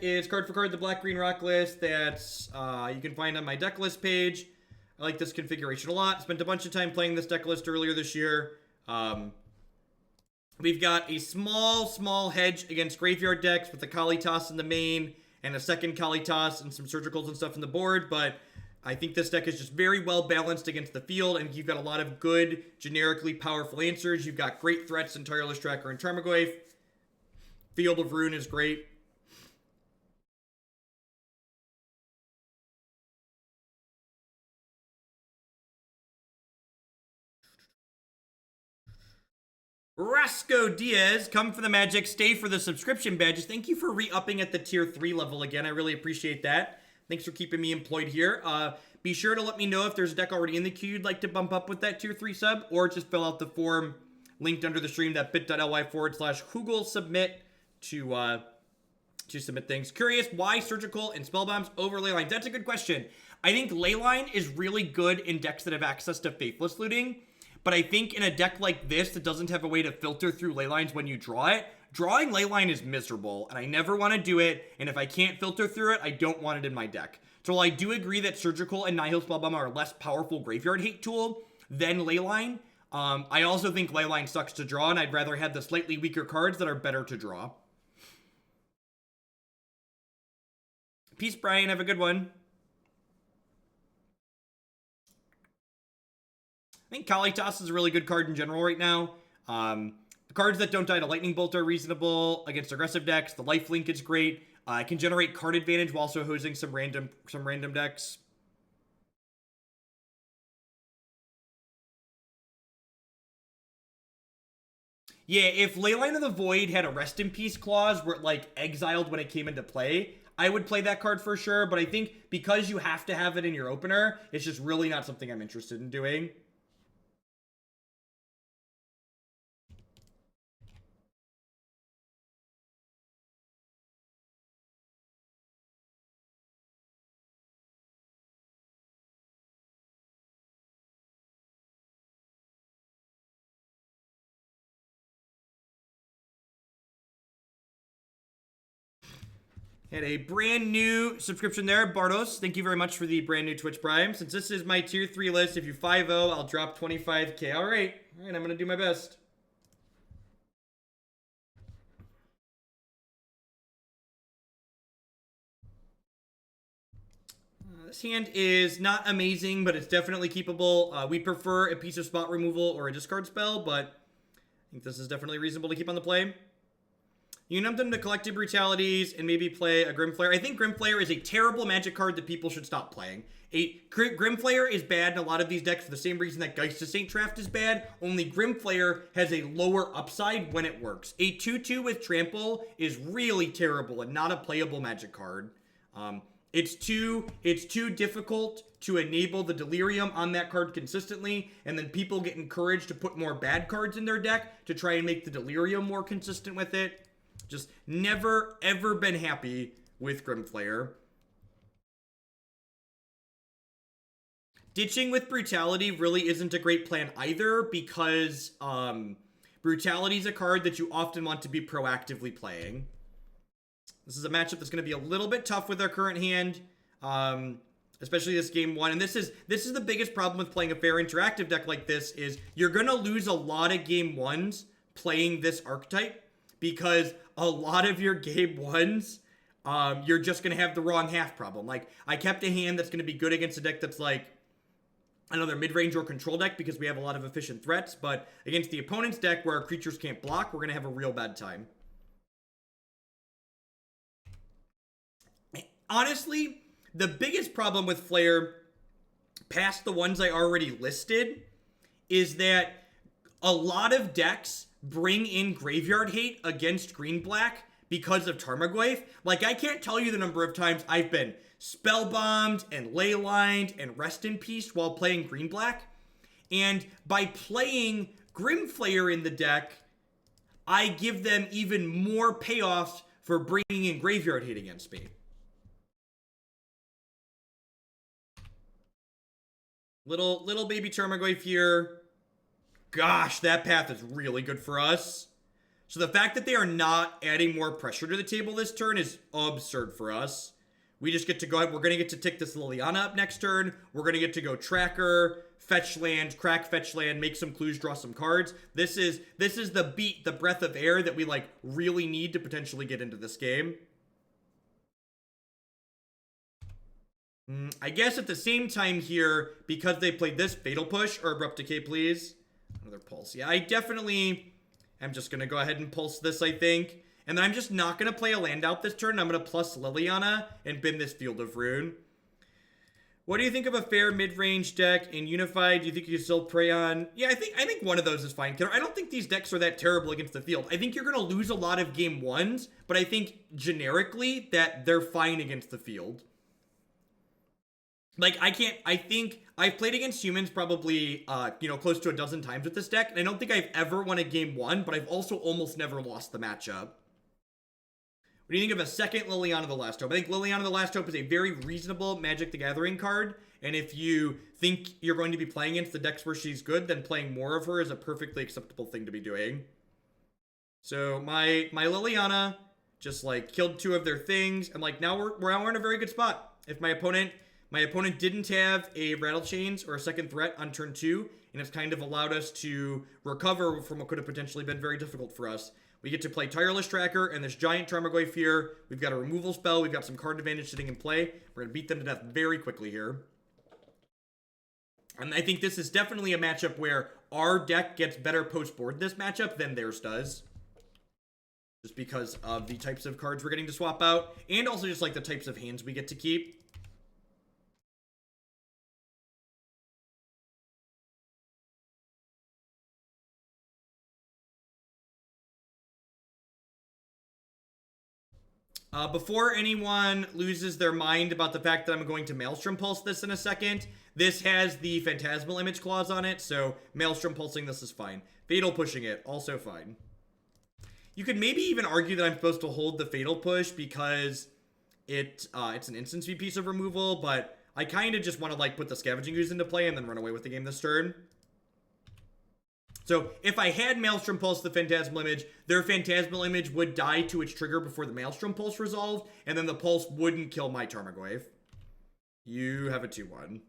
is card for card the black-green rock list that's you can find on my deck list page. I like this configuration a lot. Spent a bunch of time playing this deck list earlier this year. We've got a small hedge against graveyard decks with the Kalitas in the main and a second Kalitas and some surgicals and stuff in the board, but I think this deck is just very well balanced against the field, and you've got a lot of good, generically powerful answers. You've got great threats in Tireless Tracker and Tarmogoyf. Field of Ruin is great. Rasco Diaz, come for the magic, stay for the subscription badges. Thank you for re-upping at the tier 3 level again. I really appreciate that. Thanks for keeping me employed here. Be sure to let me know if there's a deck already in the queue you'd like to bump up with that tier 3 sub, or just fill out the form linked under the stream, that bit.ly/Hugel submit to submit things. Curious why surgical and spellbombs over Leyline? That's a good question. I think Leyline is really good in decks that have access to Faithless Looting. But I think in a deck like this that doesn't have a way to filter through Leylines when you draw it, drawing Leyline is miserable, and I never want to do it, and if I can't filter through it, I don't want it in my deck. So while I do agree that Surgical and Nihil Spellbomb are a less powerful graveyard hate tool than Leyline, I also think Leyline sucks to draw, and I'd rather have the slightly weaker cards that are better to draw. Peace, Brian. Have a good one. I think Kalitas is a really good card in general right now. The cards that don't die to Lightning Bolt are reasonable against aggressive decks. The Lifelink is great. It can generate card advantage while also hosing some random decks. Yeah, if Leyline of the Void had a Rest in Peace clause where it, like, exiled when it came into play, I would play that card for sure. But I think because you have to have it in your opener, it's just really not something I'm interested in doing. Had a brand new subscription there. Bardos, thank you very much for the brand new Twitch Prime. Since this is my tier 3 list, if you 5-0, I'll drop 25k. All right, I'm going to do my best. This hand is not amazing, but it's definitely keepable. We prefer a piece of spot removal or a discard spell, but I think this is definitely reasonable to keep on the play. You numb them to Collective Brutalities and maybe play a Grimflayer. I think Grimflayer is a terrible Magic card that people should stop playing. Grimflayer is bad in a lot of these decks for the same reason that Geist of St. Traft is bad, only Grimflayer has a lower upside when it works. A 2/2 with Trample is really terrible and not a playable Magic card. It's too difficult to enable the Delirium on that card consistently, and then people get encouraged to put more bad cards in their deck to try and make the Delirium more consistent with it. Just never, ever been happy with Grimflayer. Ditching with Brutality really isn't a great plan either, because Brutality is a card that you often want to be proactively playing. This is a matchup that's going to be a little bit tough with our current hand, especially this game 1. And this is the biggest problem with playing a fair interactive deck like this, is you're going to lose a lot of game 1s playing this archetype, because a lot of your game 1s, you're just going to have the wrong half problem. Like, I kept a hand that's going to be good against a deck that's like another mid-range or control deck because we have a lot of efficient threats, but against the opponent's deck where our creatures can't block, we're going to have a real bad time. Honestly, the biggest problem with Flare, past the ones I already listed, is that a lot of decks bring in graveyard hate against green-black because of Tarmogoyf. Like, I can't tell you the number of times I've been spellbombed and leylined and rest in peace while playing green-black. And by playing Grimflayer in the deck, I give them even more payoffs for bringing in graveyard hate against me. Little baby Tarmogoyf here. Gosh, that path is really good for us. So the fact that they are not adding more pressure to the table this turn is absurd for us. We just get to go ahead. We're going to get to tick this Liliana up next turn. We're going to get to go Tracker, fetch land, crack fetch land, make some clues, draw some cards. This is the breath of air that we like really need to potentially get into this game. I guess at the same time here, because they played this Fatal Push, or Abrupt Decay, please. Another Pulse. Yeah, I definitely am just going to go ahead and Pulse this, I think. And then I'm just not going to play a land out this turn. I'm going to plus Liliana and bin this Field of Ruin. What do you think of a fair mid-range deck in Unified? Do you think you can still prey on? Yeah, I think one of those is fine, Killer. I don't think these decks are that terrible against the field. I think you're going to lose a lot of game ones, but I think generically that they're fine against the field. Like, I think I've played against humans probably, close to a dozen times with this deck, and I don't think I've ever won a game one, but I've also almost never lost the matchup. What do you think of a second Liliana the Last Hope? I think Liliana the Last Hope is a very reasonable Magic the Gathering card, and if you think you're going to be playing against the decks where she's good, then playing more of her is a perfectly acceptable thing to be doing. So my Liliana just like killed two of their things, and like now we're in a very good spot. If my opponent didn't have a Rattle Chains or a second threat on turn 2, and it's kind of allowed us to recover from what could have potentially been very difficult for us. We get to play Tireless Tracker and this giant Tarmogoyf here. We've got a removal spell. We've got some card advantage sitting in play. We're going to beat them to death very quickly here. And I think this is definitely a matchup where our deck gets better post-board this matchup than theirs does. Just because of the types of cards we're getting to swap out. And also just like the types of hands we get to keep. Before anyone loses their mind about the fact that I'm going to Maelstrom Pulse this in a second, this has the Phantasmal Image clause on it, so Maelstrom Pulsing this is fine. Fatal Pushing it, also fine. You could maybe even argue that I'm supposed to hold the Fatal Push because it's an instance fee piece of removal, but I kind of just want to like put the Scavenging Ooze into play and then run away with the game this turn. So if I had Maelstrom Pulse the Phantasmal Image, their Phantasmal Image would die to its trigger before the Maelstrom Pulse resolved, and then the Pulse wouldn't kill my Tarmogoyf. You have a 2-1. Alright,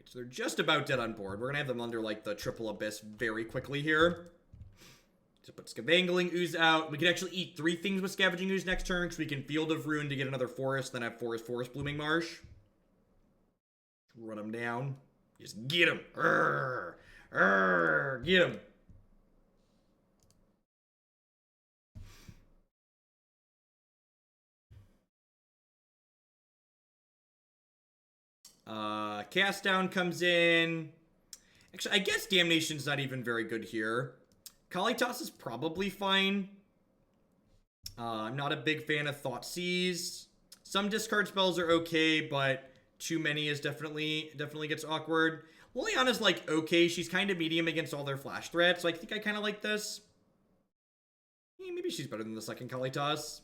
so they're just about dead on board. We're going to have them under, like, the Triple Abyss very quickly here. Just put Scavenging Ooze out. We can actually eat 3 things with Scavenging Ooze next turn, because we can Field of Ruin to get another forest, then have Forest, Blooming Marsh. Run him down. Just get him. Get him. Cast Down comes in. Actually, I guess Damnation's not even very good here. Kalitas is probably fine. I'm not a big fan of Thoughtseize. Some discard spells are okay, but too many is definitely gets awkward. Liliana's like okay. She's kind of medium against all their flash threats, so I think I kind of like this. Yeah, maybe she's better than the second Kalitas.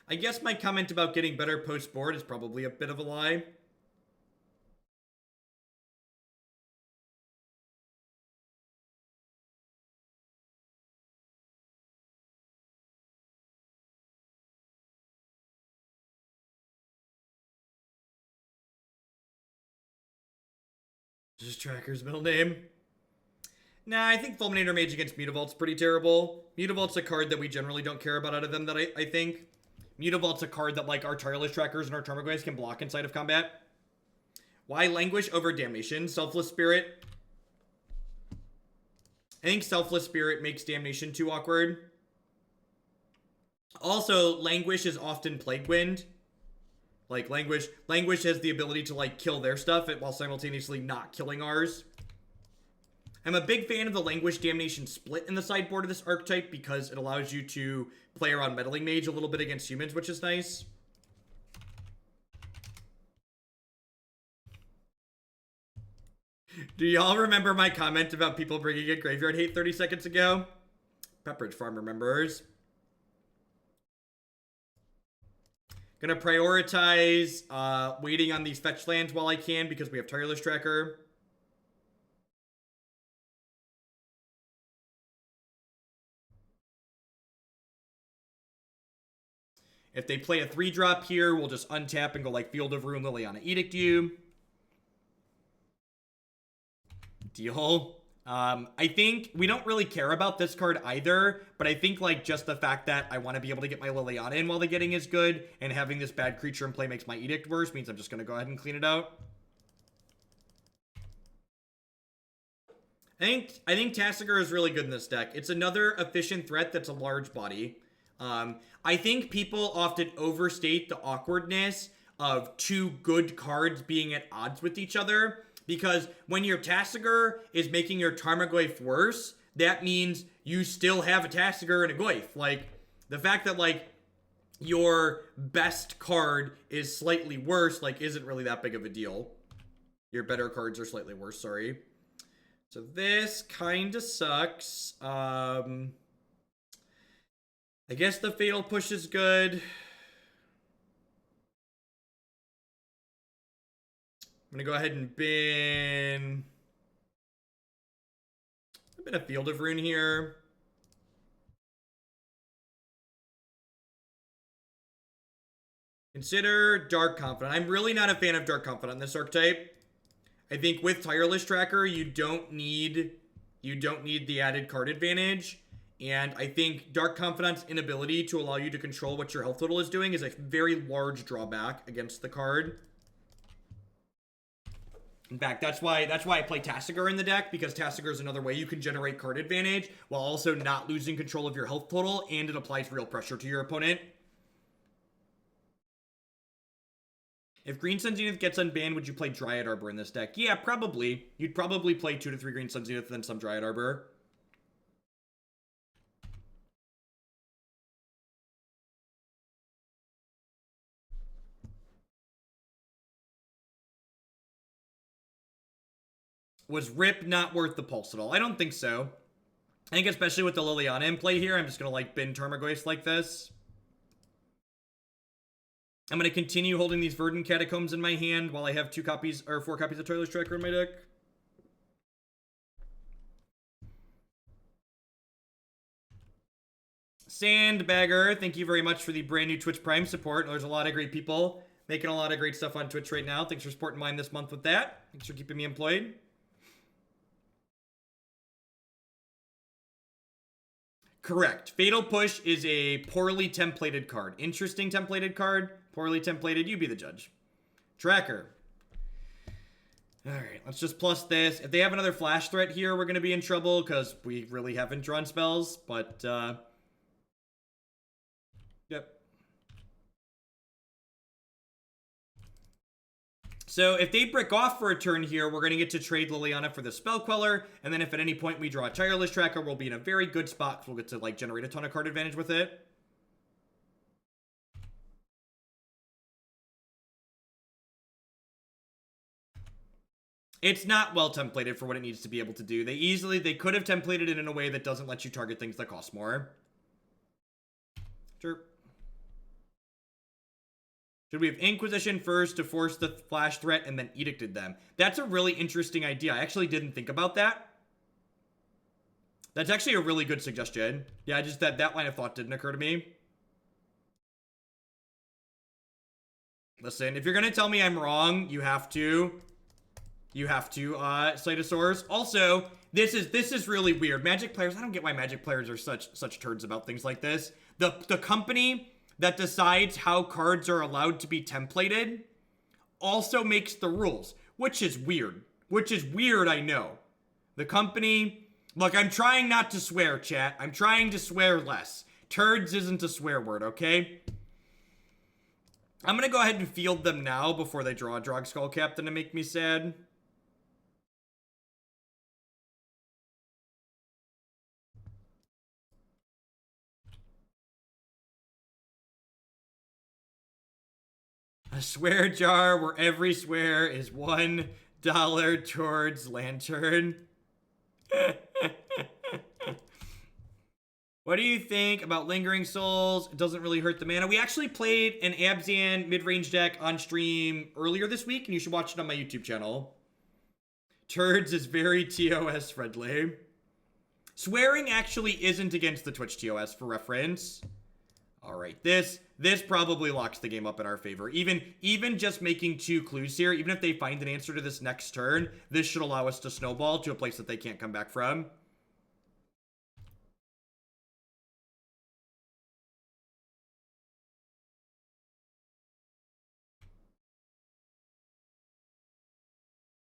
I guess my comment about getting better post-board is probably a bit of a lie. Just Tracker's middle name. Nah, I think Fulminator Mage against Mutavault's pretty terrible. Mutavault's a card that we generally don't care about out of them that I think. Mutavault's a card that like our Tireless Trackers and our Tarmogoyfs can block inside of combat. Why Languish over Damnation? Selfless Spirit. I think Selfless Spirit makes Damnation too awkward. Also, Languish is often Plague Wind. Like, Languish has the ability to, like, kill their stuff while simultaneously not killing ours. I'm a big fan of the Languish Damnation split in the sideboard of this archetype because it allows you to play around Meddling Mage a little bit against humans, which is nice. Do y'all remember my comment about people bringing in Graveyard Hate 30 seconds ago? Pepperidge Farm remembers. Gonna prioritize waiting on these fetch lands while I can because we have Tireless Tracker. If they play a 3-drop here, we'll just untap and go like Field of Ruin, Liliana, Edict you. Deal. I think we don't really care about this card either, but I think like just the fact that I want to be able to get my Liliana in while the getting is good, and having this bad creature in play makes my Edict worse, means I'm just going to go ahead and clean it out. I think Tasigur is really good in this deck. It's another efficient threat that's a large body. I think people often overstate the awkwardness of two good cards being at odds with each other, because when your Tasigur is making your Tarmogoyf worse, that means you still have a Tasigur and a Goyf. Like, the fact that, like, your best card is slightly worse, like, isn't really that big of a deal. Your better cards are slightly worse, sorry. So this kind of sucks. I guess the Fatal Push is good. I'm going to go ahead and bin a Field of Ruin here. Consider Dark Confidant. I'm really not a fan of Dark Confidant in this archetype. I think with Tireless Tracker, you don't need the added card advantage. And I think Dark Confidant's inability to allow you to control what your health total is doing is a very large drawback against the card. In fact, that's why I play Tasigur in the deck, because Tasigur is another way you can generate card advantage while also not losing control of your health total, and it applies real pressure to your opponent. If Green Sun Zenith gets unbanned, would you play Dryad Arbor in this deck? Yeah, probably. You'd probably play 2 to 3 Green Sun Zenith and then some Dryad Arbor. Was Rip not worth the pulse at all? I don't think so. I think especially with the Liliana in play here, I'm just going to like bin Tarmogoyf like this. I'm going to continue holding these Verdant Catacombs in my hand while I have 4 copies of Tireless Tracker in my deck. Sandbagger, thank you very much for the brand new Twitch Prime support. There's a lot of great people making a lot of great stuff on Twitch right now. Thanks for supporting mine this month with that. Thanks for keeping me employed. Correct. Fatal Push is a poorly templated card. Interesting templated card. Poorly templated. You be the judge. Tracker. Alright, let's just plus this. If they have another flash threat here, we're going to be in trouble, because we really haven't drawn spells, but, yep. So if they brick off for a turn here, we're going to get to trade Liliana for the Spell Queller, and then if at any point we draw a Tireless Tracker, we'll be in a very good spot, because we'll get to, like, generate a ton of card advantage with it. It's not well templated for what it needs to be able to do. They could have templated it in a way that doesn't let you target things that cost more. Sure. Should we have Inquisition first to force the flash threat and then edicted them? That's a really interesting idea. I actually didn't think about that. That's actually a really good suggestion. Yeah, just that line of thought didn't occur to me. Listen, if you're gonna tell me I'm wrong, you have to cite a source. Also, this is really weird. Magic players, I don't get why Magic players are such turds about things like this. The company that decides how cards are allowed to be templated also makes the rules, which is weird. Which is weird, I know. The company... Look, I'm trying not to swear, chat. I'm trying to swear less. Turds isn't a swear word, okay? I'm gonna go ahead and field them now before they draw a Drog Skull Captain to make me sad. A swear jar where every swear is $1 towards Lantern. What do you think about Lingering Souls? It doesn't really hurt the mana. We actually played an Abzan mid-range deck on stream earlier this week, and you should watch it on my YouTube channel. Turds is very TOS friendly. Swearing actually isn't against the Twitch TOS, for reference. All right, this probably locks the game up in our favor. Even just making 2 clues here, even if they find an answer to this next turn, this should allow us to snowball to a place that they can't come back from.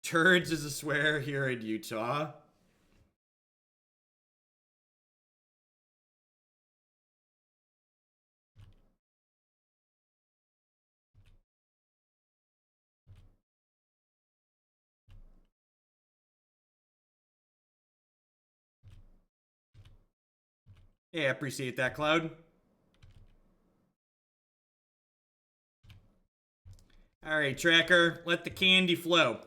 Turds is a swear here in Utah. Yeah, appreciate that, Cloud. Alright, Tracker, let the candy flow.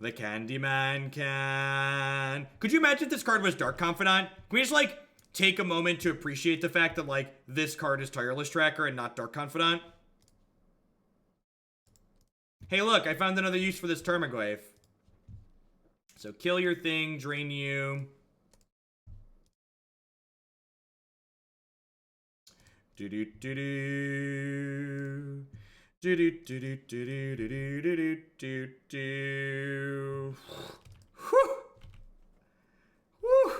The Candyman can. Could you imagine if this card was Dark Confidant? Can we just, like, take a moment to appreciate the fact that, like, this card is Tireless Tracker and not Dark Confidant? Hey, look, I found another use for this Tarmogoyf. So kill your thing, drain you. Do-do-do-do. Do-do-do-do-do-do-do-do-do-do. Whew. Whew.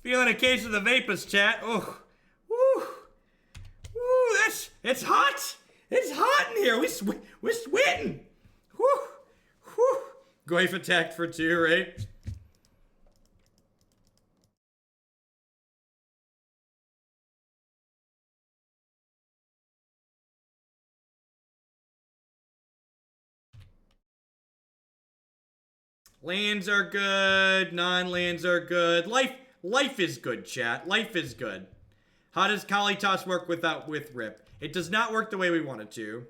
Feeling a case of the vapors, chat. Oh. Woo. Woo, it's hot. It's hot in here. We're sweating. Whew. Whew. Goyf attacked for 2, right? Lands are good. Non-lands are good. Life is good, chat. Life is good. How does Kalitas work with Rip? It does not work the way we want it to.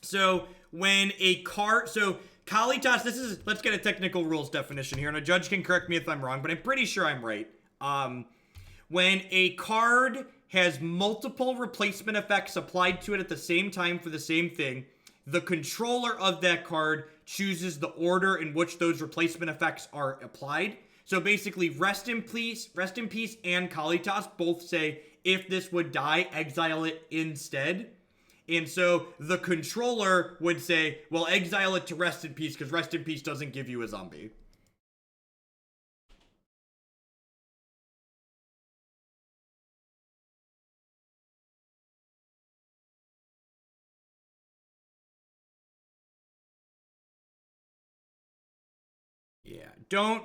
So when a card, so Kalitas, let's get a technical rules definition here, and a judge can correct me if I'm wrong, but I'm pretty sure I'm right. When a card has multiple replacement effects applied to it at the same time for the same thing, the controller of that card chooses the order in which those replacement effects are applied. So basically, Rest in Peace, and Kalitas both say, if this would die, exile it instead. And so the controller would say, well, exile it to Rest in Peace, because Rest in Peace doesn't give you a zombie. Yeah, don't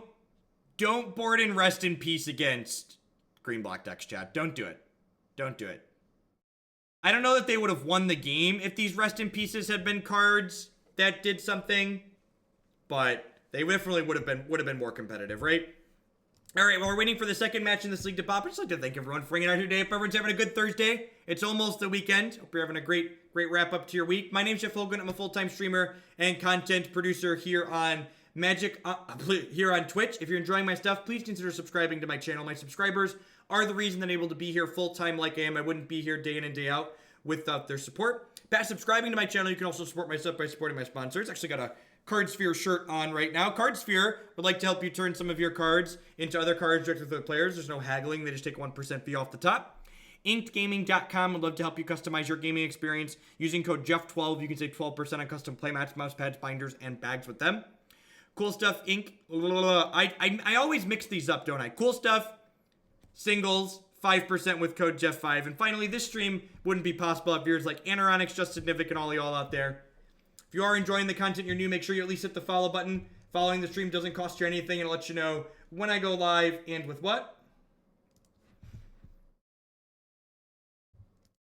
board in Rest in Peace against green black decks, chat. Don't do it. Don't do it. I don't know that they would have won the game if these Rest in Pieces had been cards that did something, but they definitely would have been more competitive, right? All right, well, we're waiting for the second match in this league to pop. I'd just like to thank everyone for hanging out here today. Hope everyone's having a good Thursday. It's almost the weekend. Hope you're having a great wrap up to your week. My name's Jeff Hogan. I'm a full-time streamer and content producer here on here on Twitch. If you're enjoying my stuff, please consider subscribing to my channel. My subscribers are the reason that I'm able to be here full-time like I am. I wouldn't be here day in and day out without their support. By subscribing to my channel, you can also support my stuff by supporting my sponsors. Actually got a Cardsphere shirt on right now. Cardsphere would like to help you turn some of your cards into other cards directly for the players. There's no haggling. They just take 1% fee off the top. InkedGaming.com would love to help you customize your gaming experience. Using code Jeff12, you can save 12% on custom playmats, mouse pads, binders, and bags with them. Cool Stuff Inc. I always mix these up, don't I? Cool Stuff, singles, 5% with code Jeff5. And finally, this stream wouldn't be possible if viewers like Anoronics, Just Significant, all y'all out there. If you are enjoying the content, you're new, make sure you at least hit the follow button. Following the stream doesn't cost you anything. It'll let you know when I go live and with what.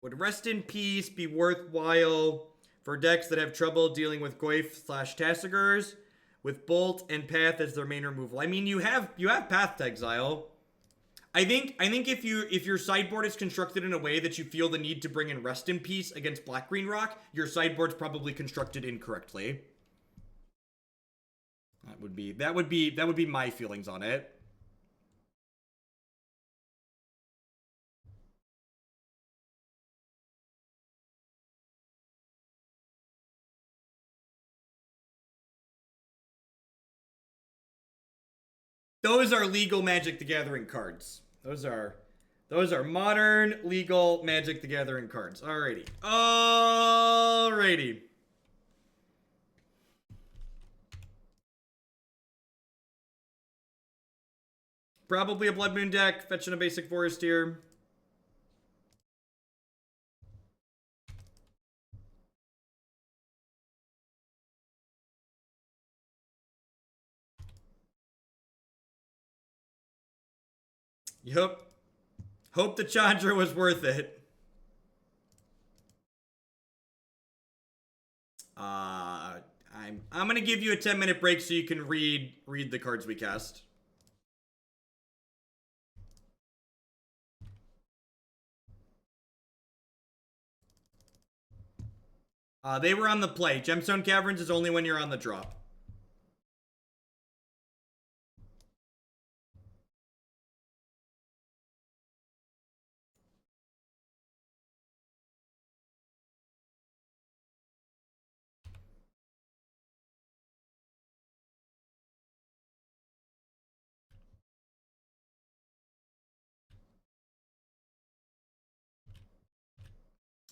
Would Rest in Peace be worthwhile for decks that have trouble dealing with Goyf/Tassigurs with Bolt and Path as their main removal? I mean, you have Path to Exile. I think if your sideboard is constructed in a way that you feel the need to bring in Rest in Peace against Black-Green Rock, your sideboard's probably constructed incorrectly. That would be my feelings on it. Those are legal Magic the Gathering cards. Those are modern legal Magic the Gathering cards. Alrighty. Alrighty. Probably a Blood Moon deck, fetching a basic forest here. Yup. Hope the Chandra was worth it. I'm gonna give you a 10-minute break so you can read the cards we cast. They were on the play. Gemstone Caverns is only when you're on the drop.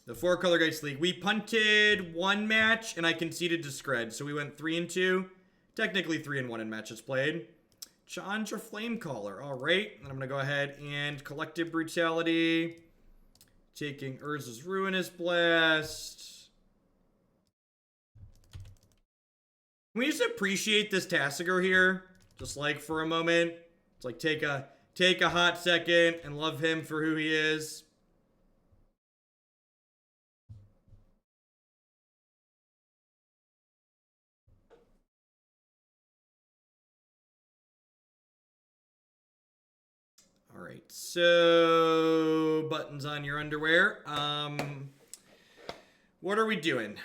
The 4-color Geist League. We punted one match, and I conceded to Scred. So we went 3-2. Technically 3-1 in matches played. Chandra Flamecaller. All right. And I'm going to go ahead and Collective Brutality. Taking Urza's Ruinous Blast. Can we just appreciate this Tasigur here? Just like for a moment. It's like take a hot second and love him for who he is. All right, so buttons on your underwear. What are we doing?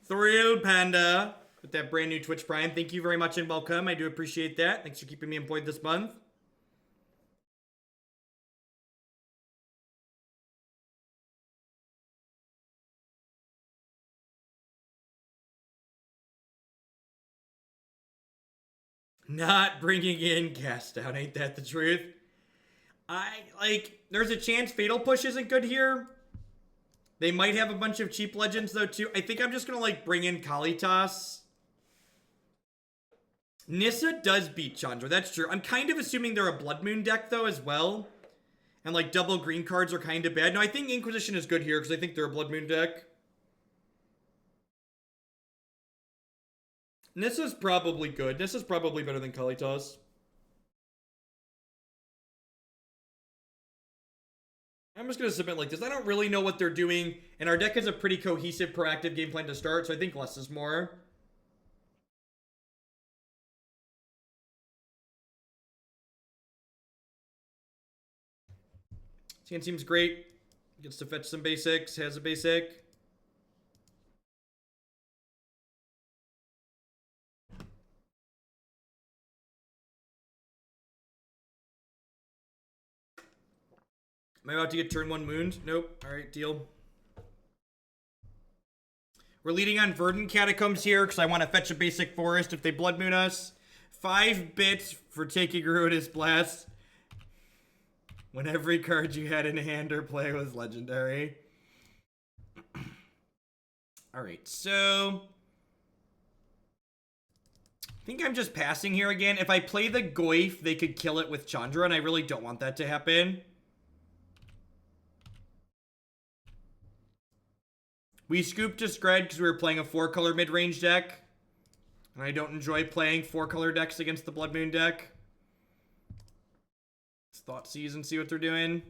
Thrill Panda with that brand new Twitch Prime. Thank you very much and welcome. I do appreciate that. Thanks for keeping me employed this month. Not bringing in Cast Down, ain't that the truth? There's a chance Fatal Push isn't good here. They might have a bunch of cheap legends, though, too. I think I'm just gonna, bring in Kalitas. Nissa does beat Chandra, that's true. I'm kind of assuming they're a Blood Moon deck, though, as well. And, double green cards are kind of bad. No, I think Inquisition is good here, because I think they're a Blood Moon deck. Nissa's probably good. Nissa's probably better than Kalitas. I'm just going to submit like this. I don't really know what they're doing, and our deck has a pretty cohesive, proactive game plan to start, so I think less is more. This hand seems great. Gets to fetch some basics, has a basic. Am I about to get turn 1 mooned? Nope. Alright, deal. We're leading on Verdant Catacombs here because I want to fetch a basic forest if they Blood Moon us. 5 bits for taking Ruinous Blast when every card you had in hand or play was legendary. Alright, so I think I'm just passing here again. If I play the Goyf, they could kill it with Chandra, and I really don't want that to happen. We scooped a Scred because we were playing a 4-color mid-range deck. And I don't enjoy playing 4-color decks against the Blood Moon deck. Let's Thoughtseize and see what they're doing.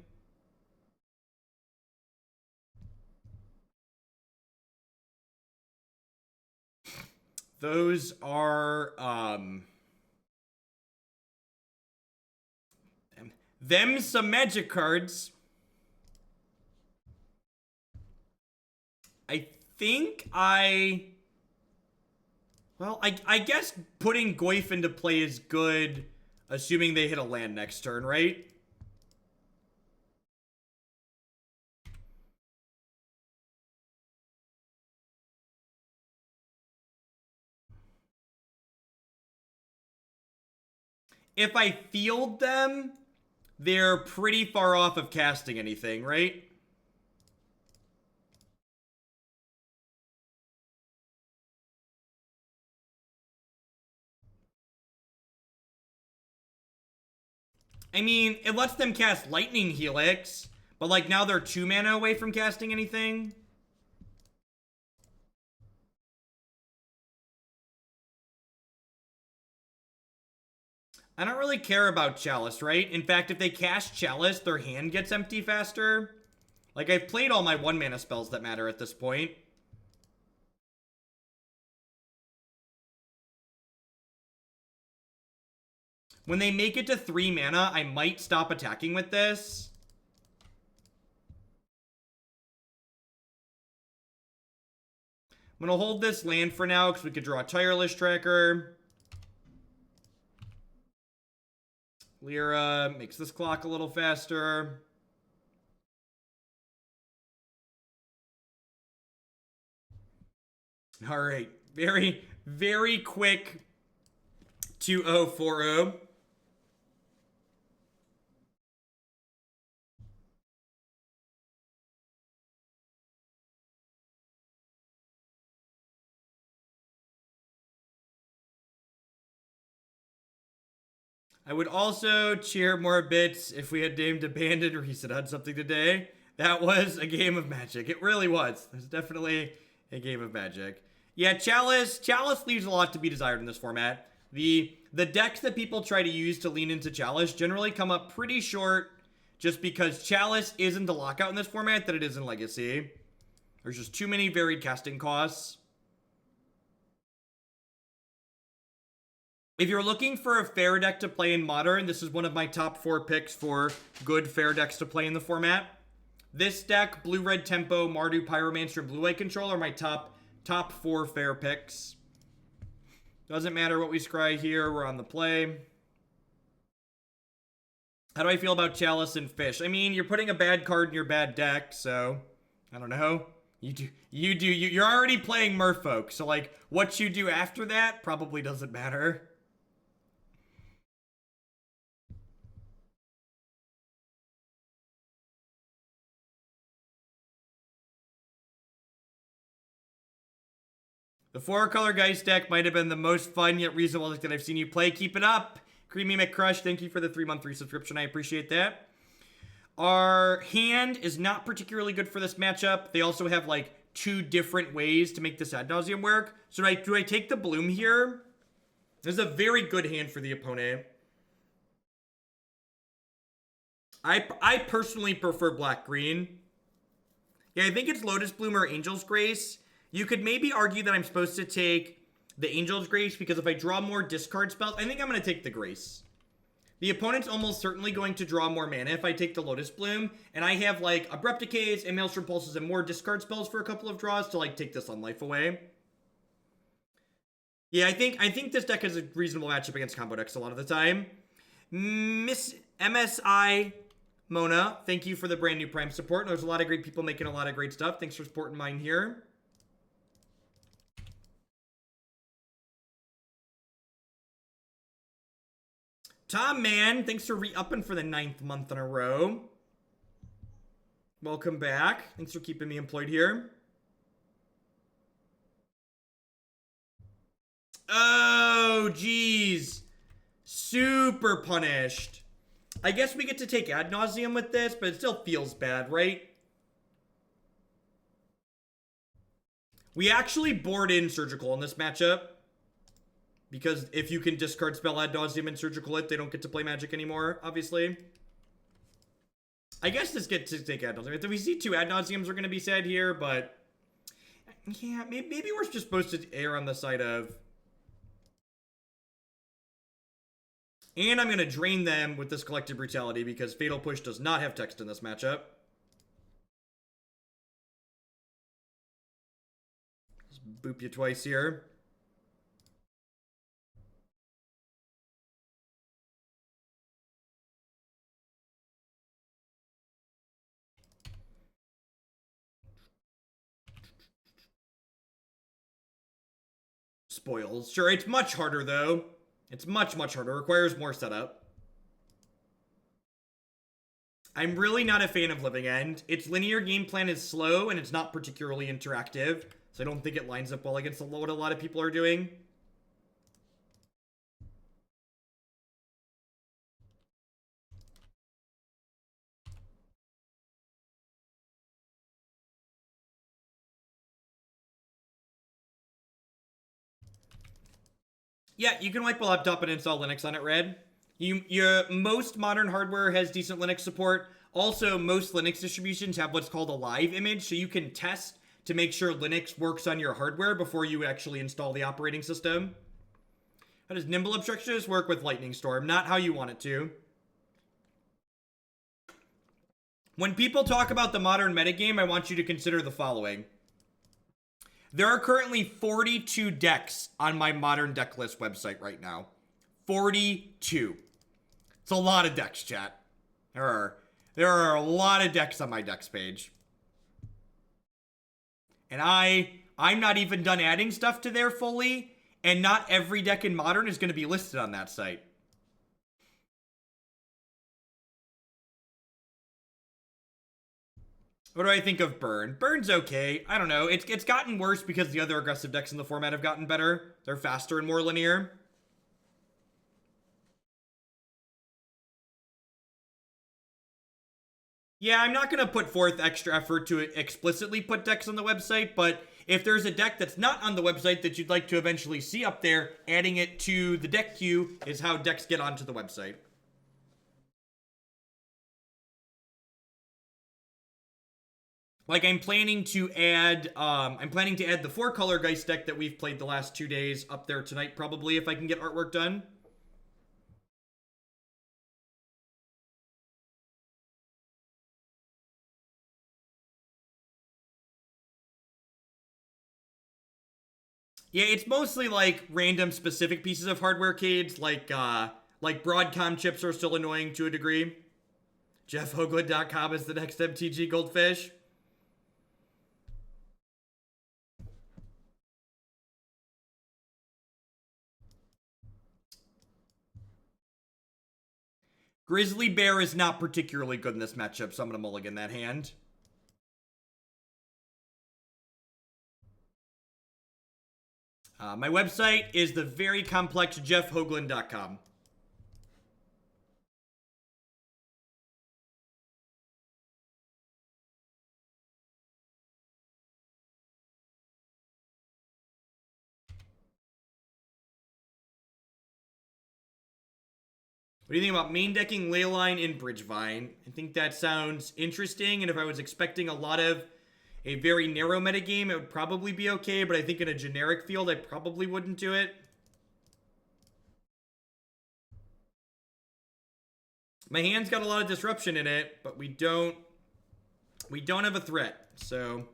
Those are, them some Magic cards. I think well, I guess putting Goyf into play is good, assuming they hit a land next turn, right? if I field them, they're pretty far off of casting anything, right? I mean, it lets them cast Lightning Helix, but like now they're 2 mana away from casting anything. I don't really care about Chalice, right? In fact, if they cast Chalice, their hand gets empty faster. Like, I've played all my 1 mana spells that matter at this point. When they make it to 3 mana, I might stop attacking with this. I'm going to hold this land for now because we could draw a Tireless Tracker. Lyra makes this clock a little faster. All right. Very, very quick 2-0-4-0. I would also cheer more bits if we had named Abandoned or he said had something today. That was a game of Magic. It really was. There's definitely a game of Magic. Yeah, Chalice leaves a lot to be desired in this format. The decks that people try to use to lean into Chalice generally come up pretty short just because Chalice isn't the lockout in this format that it is in Legacy. There's just too many varied casting costs. If you're looking for a fair deck to play in Modern, this is one of my top 4 picks for good fair decks to play in the format. This deck, Blue-Red Tempo, Mardu, Pyromancer, and Blue-White Control are my top 4 fair picks. Doesn't matter what we scry here, we're on the play. How do I feel about Chalice and Fish? I mean, you're putting a bad card in your bad deck, so I don't know. You're already playing Merfolk, so like what you do after that probably doesn't matter. The 4-color Geist deck might have been the most fun yet reasonable deck that I've seen you play. Keep it up. Creamy McCrush, thank you for the 3-month resubscription. I appreciate that. Our hand is not particularly good for this matchup. They also have like 2 different ways to make this ad nauseam work. So do I take the Bloom here? This is a very good hand for the opponent. I personally prefer black-green. Yeah, I think it's Lotus Bloom or Angel's Grace. You could maybe argue that I'm supposed to take the Angel's Grace because if I draw more discard spells, I think I'm going to take the Grace. The opponent's almost certainly going to draw more mana if I take the Lotus Bloom, and I have like Abrupt Decays and Maelstrom Pulses and more discard spells for a couple of draws to like take this on life away. Yeah, I think this deck is a reasonable matchup against combo decks a lot of the time. Miss MSI Mona, thank you for the brand new Prime support. There's a lot of great people making a lot of great stuff. Thanks for supporting mine here. Tom Man, thanks for re-upping for the 9th month in a row. Welcome back. Thanks for keeping me employed here. Oh, geez. Super punished. I guess we get to take ad nauseam with this, but it still feels bad, right? We actually board in Surgical in this matchup. Because if you can discard spell ad nauseam and Surgical it, they don't get to play Magic anymore, obviously. I guess this gets to take ad nauseam. We see 2 ad nauseams are going to be said here, but yeah, maybe we're just supposed to err on the side of. And I'm going to drain them with this Collective Brutality because Fatal Push does not have text in this matchup. Just boop you twice here. Spoils. Sure, it's much harder, though. It's much, much harder. It requires more setup. I'm really not a fan of Living End. Its linear game plan is slow, and it's not particularly interactive. So I don't think it lines up well against what a lot of people are doing. Yeah, you can wipe a laptop and install Linux on it, Red. Most modern hardware has decent Linux support. Also, most Linux distributions have what's called a live image, so you can test to make sure Linux works on your hardware before you actually install the operating system. How does Nimble Obstructionist work with Lightning Storm? Not how you want it to. When people talk about the modern metagame, I want you to consider the following. There are currently 42 decks on my modern deck list website right now. 42. It's a lot of decks, chat. There are a lot of decks on my decks page. And I'm not even done adding stuff to there fully, and not every deck in Modern is going to be listed on that site. What do I think of Burn? Burn's okay. I don't know. It's gotten worse because the other aggressive decks in the format have gotten better. They're faster and more linear. Yeah, I'm not going to put forth extra effort to explicitly put decks on the website, but if there's a deck that's not on the website that you'd like to eventually see up there, adding it to the deck queue is how decks get onto the website. Like, I'm planning to add the 4-color Geist deck that we've played the last 2 days up there tonight, probably, if I can get artwork done. Yeah, it's mostly like random specific pieces of hardware cades, like Broadcom chips are still annoying to a degree. JeffHoagland.com is the next MTG Goldfish. Grizzly Bear is not particularly good in this matchup, so I'm going to mulligan that hand. My website is the very complex JeffHoagland.com. What do you think about main decking Leyline in Bridgevine? I think that sounds interesting, and if I was expecting a very narrow metagame, it would probably be okay, but I think in a generic field, I probably wouldn't do it. My hand's got a lot of disruption in it, but we don't have a threat, so...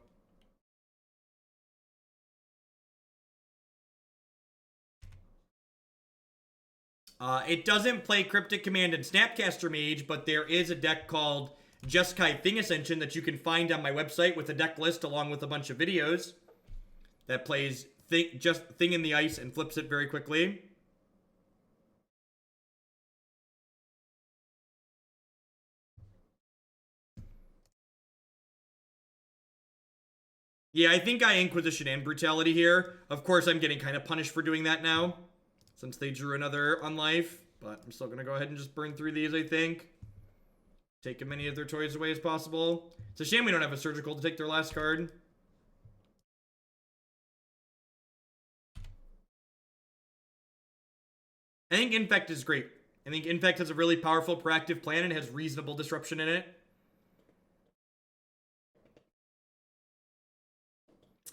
It doesn't play Cryptic Command and Snapcaster Mage, but there is a deck called Jeskai Thing Ascension that you can find on my website with a deck list along with a bunch of videos that plays Thing in the Ice and flips it very quickly. Yeah, I think I Inquisition and Brutality here. Of course, I'm getting kind of punished for doing that now, since they drew another Unlife. But I'm still going to go ahead and just burn through these, I think. Take as many of their toys away as possible. It's a shame we don't have a Surgical to take their last card. I think Infect is great. I think Infect has a really powerful proactive plan and has reasonable disruption in it.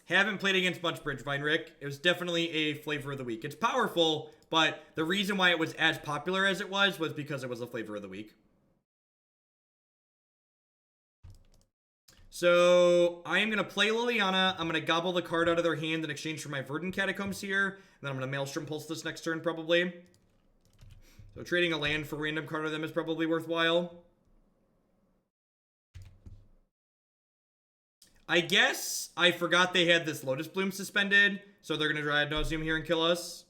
Haven't played against much Bridgevine, Rick. It was definitely a flavor of the week. It's powerful, but the reason why it was as popular as it was because it was a flavor of the week. So, I am going to play Liliana. I'm going to gobble the card out of their hand in exchange for my Verdant Catacombs here. And then I'm going to Maelstrom Pulse this next turn, probably. So, trading a land for a random card of them is probably worthwhile. I guess I forgot they had this Lotus Bloom suspended, so they're going to try Nauseam here and kill us.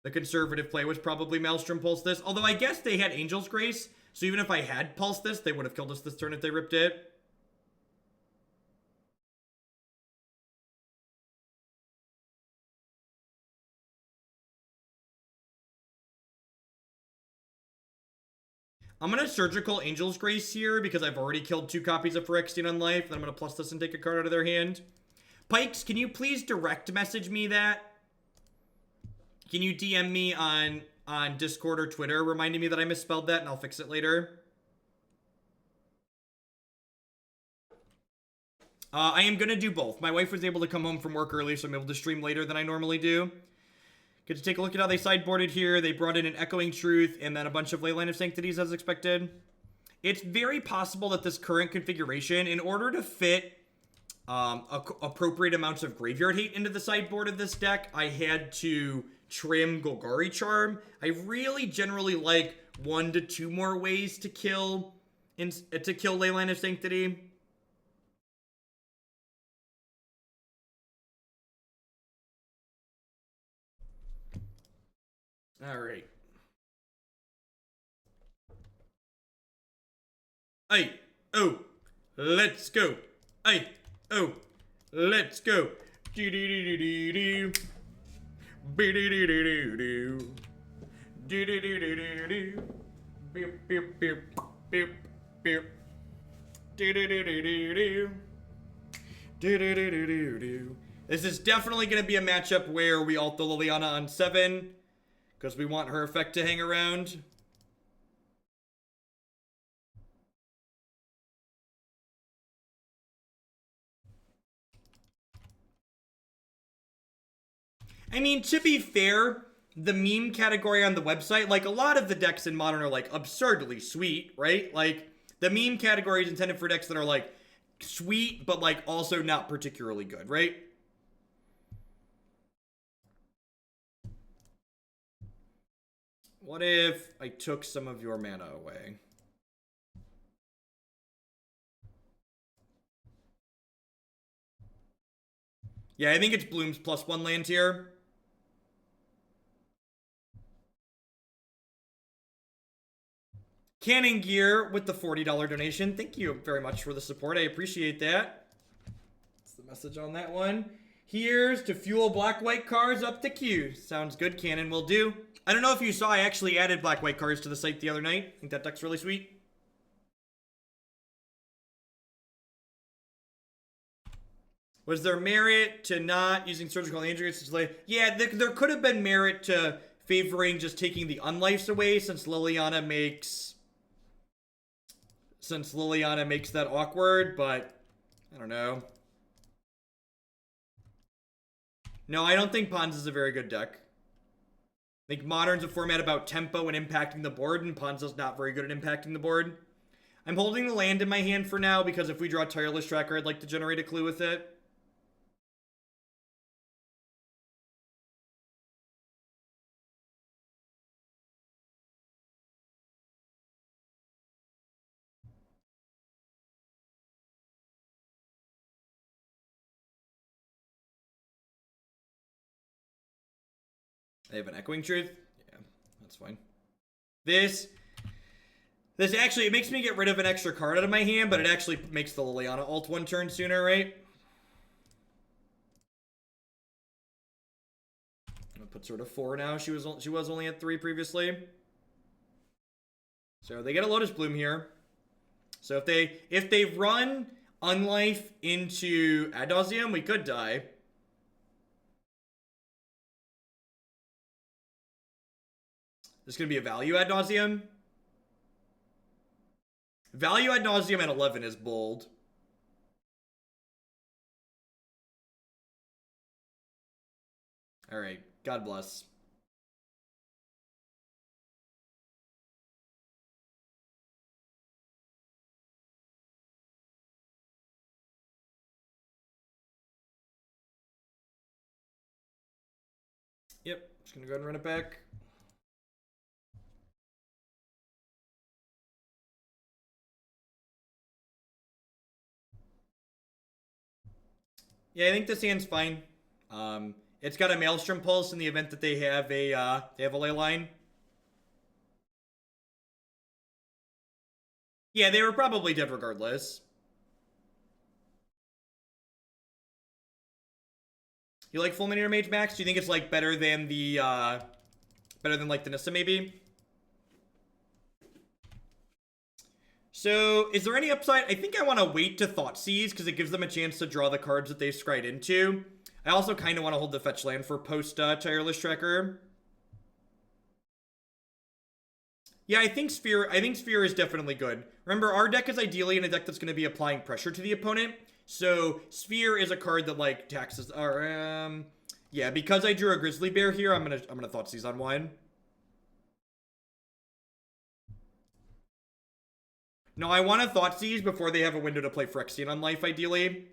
The conservative play was probably Maelstrom Pulse this. Although I guess they had Angel's Grace. So even if I had Pulse this, they would have killed us this turn if they ripped it. I'm going to Surgical Angel's Grace here because I've already killed 2 copies of Phyrexian on life. Then I'm going to plus this and take a card out of their hand. Pikes, can you please direct message me that? Can you DM me on Discord or Twitter reminding me that I misspelled that and I'll fix it later? I am going to do both. My wife was able to come home from work early, so I'm able to stream later than I normally do. Get to take a look at how they sideboarded here. They brought in an Echoing Truth and then a bunch of Leyline of Sanctities as expected. It's very possible that this current configuration, in order to fit appropriate amounts of Graveyard Hate into the sideboard of this deck, I had to trim Golgari Charm. I really generally like 1 to 2 more ways to kill Leyline of Sanctity. All right. Hey, oh, let's go. Hey, oh, let's go. Do do do do do do. Do do do do do. Do do do do do do. Beep beep beep beep beep. Do do do do do do. Do do do do do do. This is definitely going to be a matchup where we ult the Liliana on 7. Because we want her effect to hang around. I mean, to be fair, the meme category on the website, like a lot of the decks in Modern are like absurdly sweet, right? Like the meme category is intended for decks that are like sweet, but like also not particularly good, right? What if I took some of your mana away? Yeah, I think it's Bloom's +1 land here. Cannon Gear with the $40 donation. Thank you very much for the support. I appreciate that. That's the message on that one. Here's to fuel black-white cards up the queue. Sounds good, Cannon will do. I don't know if you saw, I actually added black-white cards to the site the other night. I think that deck's really sweet. Was there merit to not using Surgical Angels to delay? Yeah, there could have been merit to favoring just taking the unlifes away since Liliana makes that awkward, but I don't know. No, I don't think Pons is a very good deck. I think Modern's a format about tempo and impacting the board, and Ponzo's not very good at impacting the board. I'm holding the land in my hand for now, because if we draw Tireless Tracker, I'd like to generate a clue with it. I have an Echoing Truth? Yeah, that's fine. This actually, it makes me get rid of an extra card out of my hand, but it actually makes the Liliana ult 1 turn sooner, right? I'm gonna put her to 4 now. She was only at 3 previously. So they get a Lotus Bloom here. So if they run Unlife into Ad Nauseam, we could die. This is gonna be a value Ad Nauseam. Value Ad Nauseam at 11 is bold. All right, God bless. Yep, just gonna go ahead and run it back. Yeah, I think this hand's fine. It's got a Maelstrom Pulse in the event that they have a ley line. Yeah, they were probably dead regardless. You like Fulminator Mage, Max? Do you think it's like better than the like the Nissa maybe? So, is there any upside? I think I want to wait to Thoughtseize because it gives them a chance to draw the cards that they scryed into. I also kind of want to hold the fetch land for post Tireless Tracker. Yeah, I think Sphere is definitely good. Remember, our deck is ideally in a deck that's going to be applying pressure to the opponent. So, Sphere is a card that like taxes yeah, because I drew a Grizzly Bear here, I'm gonna Thoughtseize on one. No, I want to Thoughtseize before they have a window to play Phyrexian on life, ideally.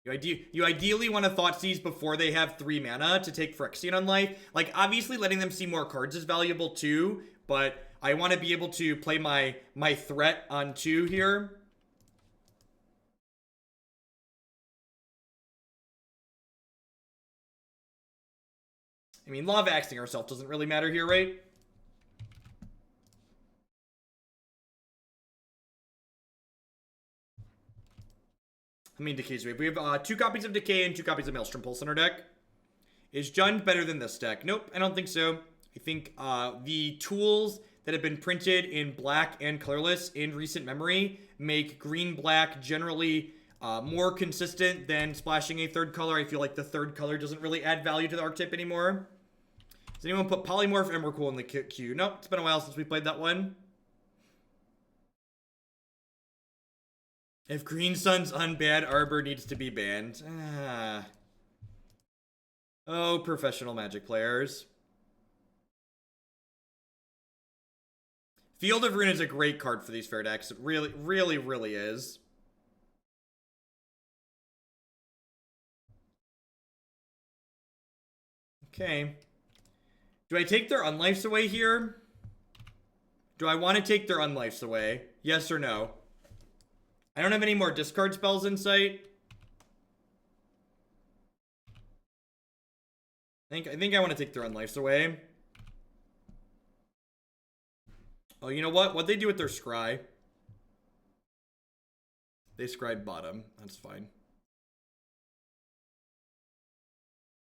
You ideally want to Thoughtseize before they have 3 mana to take Phyrexian on life. Like, obviously letting them see more cards is valuable too, but I want to be able to play my threat on 2 here. I mean, Lava Axing herself doesn't really matter here, right? I mean, Decay's Wave. We have 2 copies of Decay and 2 copies of Maelstrom Pulse in our deck. Is Jund better than this deck? Nope, I don't think so. I think the tools that have been printed in black and colorless in recent memory make green-black generally more consistent than splashing a 3rd color. I feel like the 3rd color doesn't really add value to the archetype anymore. Does anyone put Polymorph Emrakul in the queue? Nope, it's been a while since we played that one. If Green Sun's unbanned, Arbor needs to be banned. Oh, professional Magic players. Field of Ruin is a great card for these fair decks. It really, really, really is. Okay. Do I take their unlifes away here? Do I want to take their unlifes away? Yes or no? I don't have any more discard spells in sight. I think I want to take their unlifes away. Oh, you know what? What'd they do with their scry? They scried bottom. That's fine.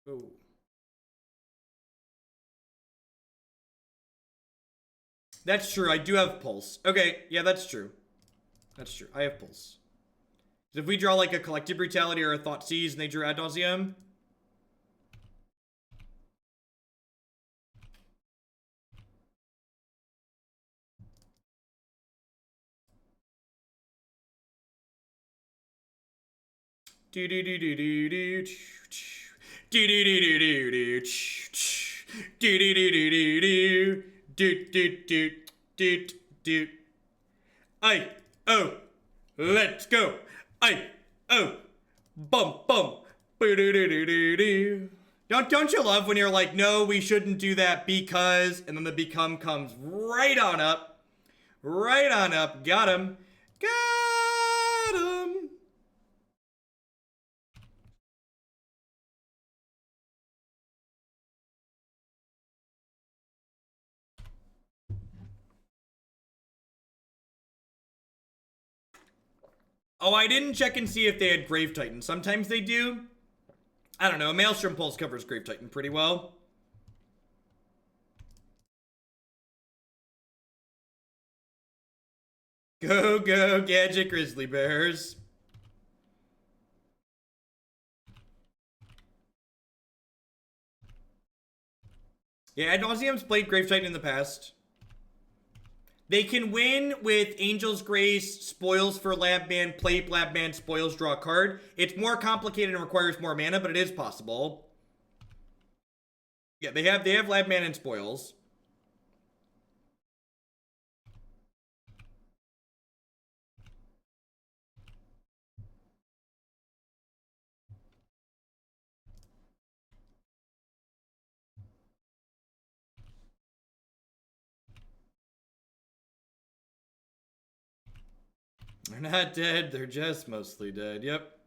Oh. That's true. I do have Pulse. Okay, yeah, that's true. That's true. I have Pulse. If we draw like a Collective Brutality or a Thoughtseize and they drew Ad Nauseam. Do do do do do do do do do do do do do do do do do do do. I oh, let's go. I oh, bum bum. Don't you love when you're like, no, we shouldn't do that because, and then the become comes right on up, right on up. Got him, got him. Oh, I didn't check and see if they had Grave Titan. Sometimes they do. I don't know. Maelstrom Pulse covers Grave Titan pretty well. Go, go, Gadget Grizzly Bears. Yeah, Ad Nauseam's played Grave Titan in the past. They can win with Angel's Grace, spoils for Labman, play Labman, spoils, draw a card. It's more complicated and requires more mana, but it is possible. Yeah, they have Labman and spoils. They're not dead, they're just mostly dead. Yep.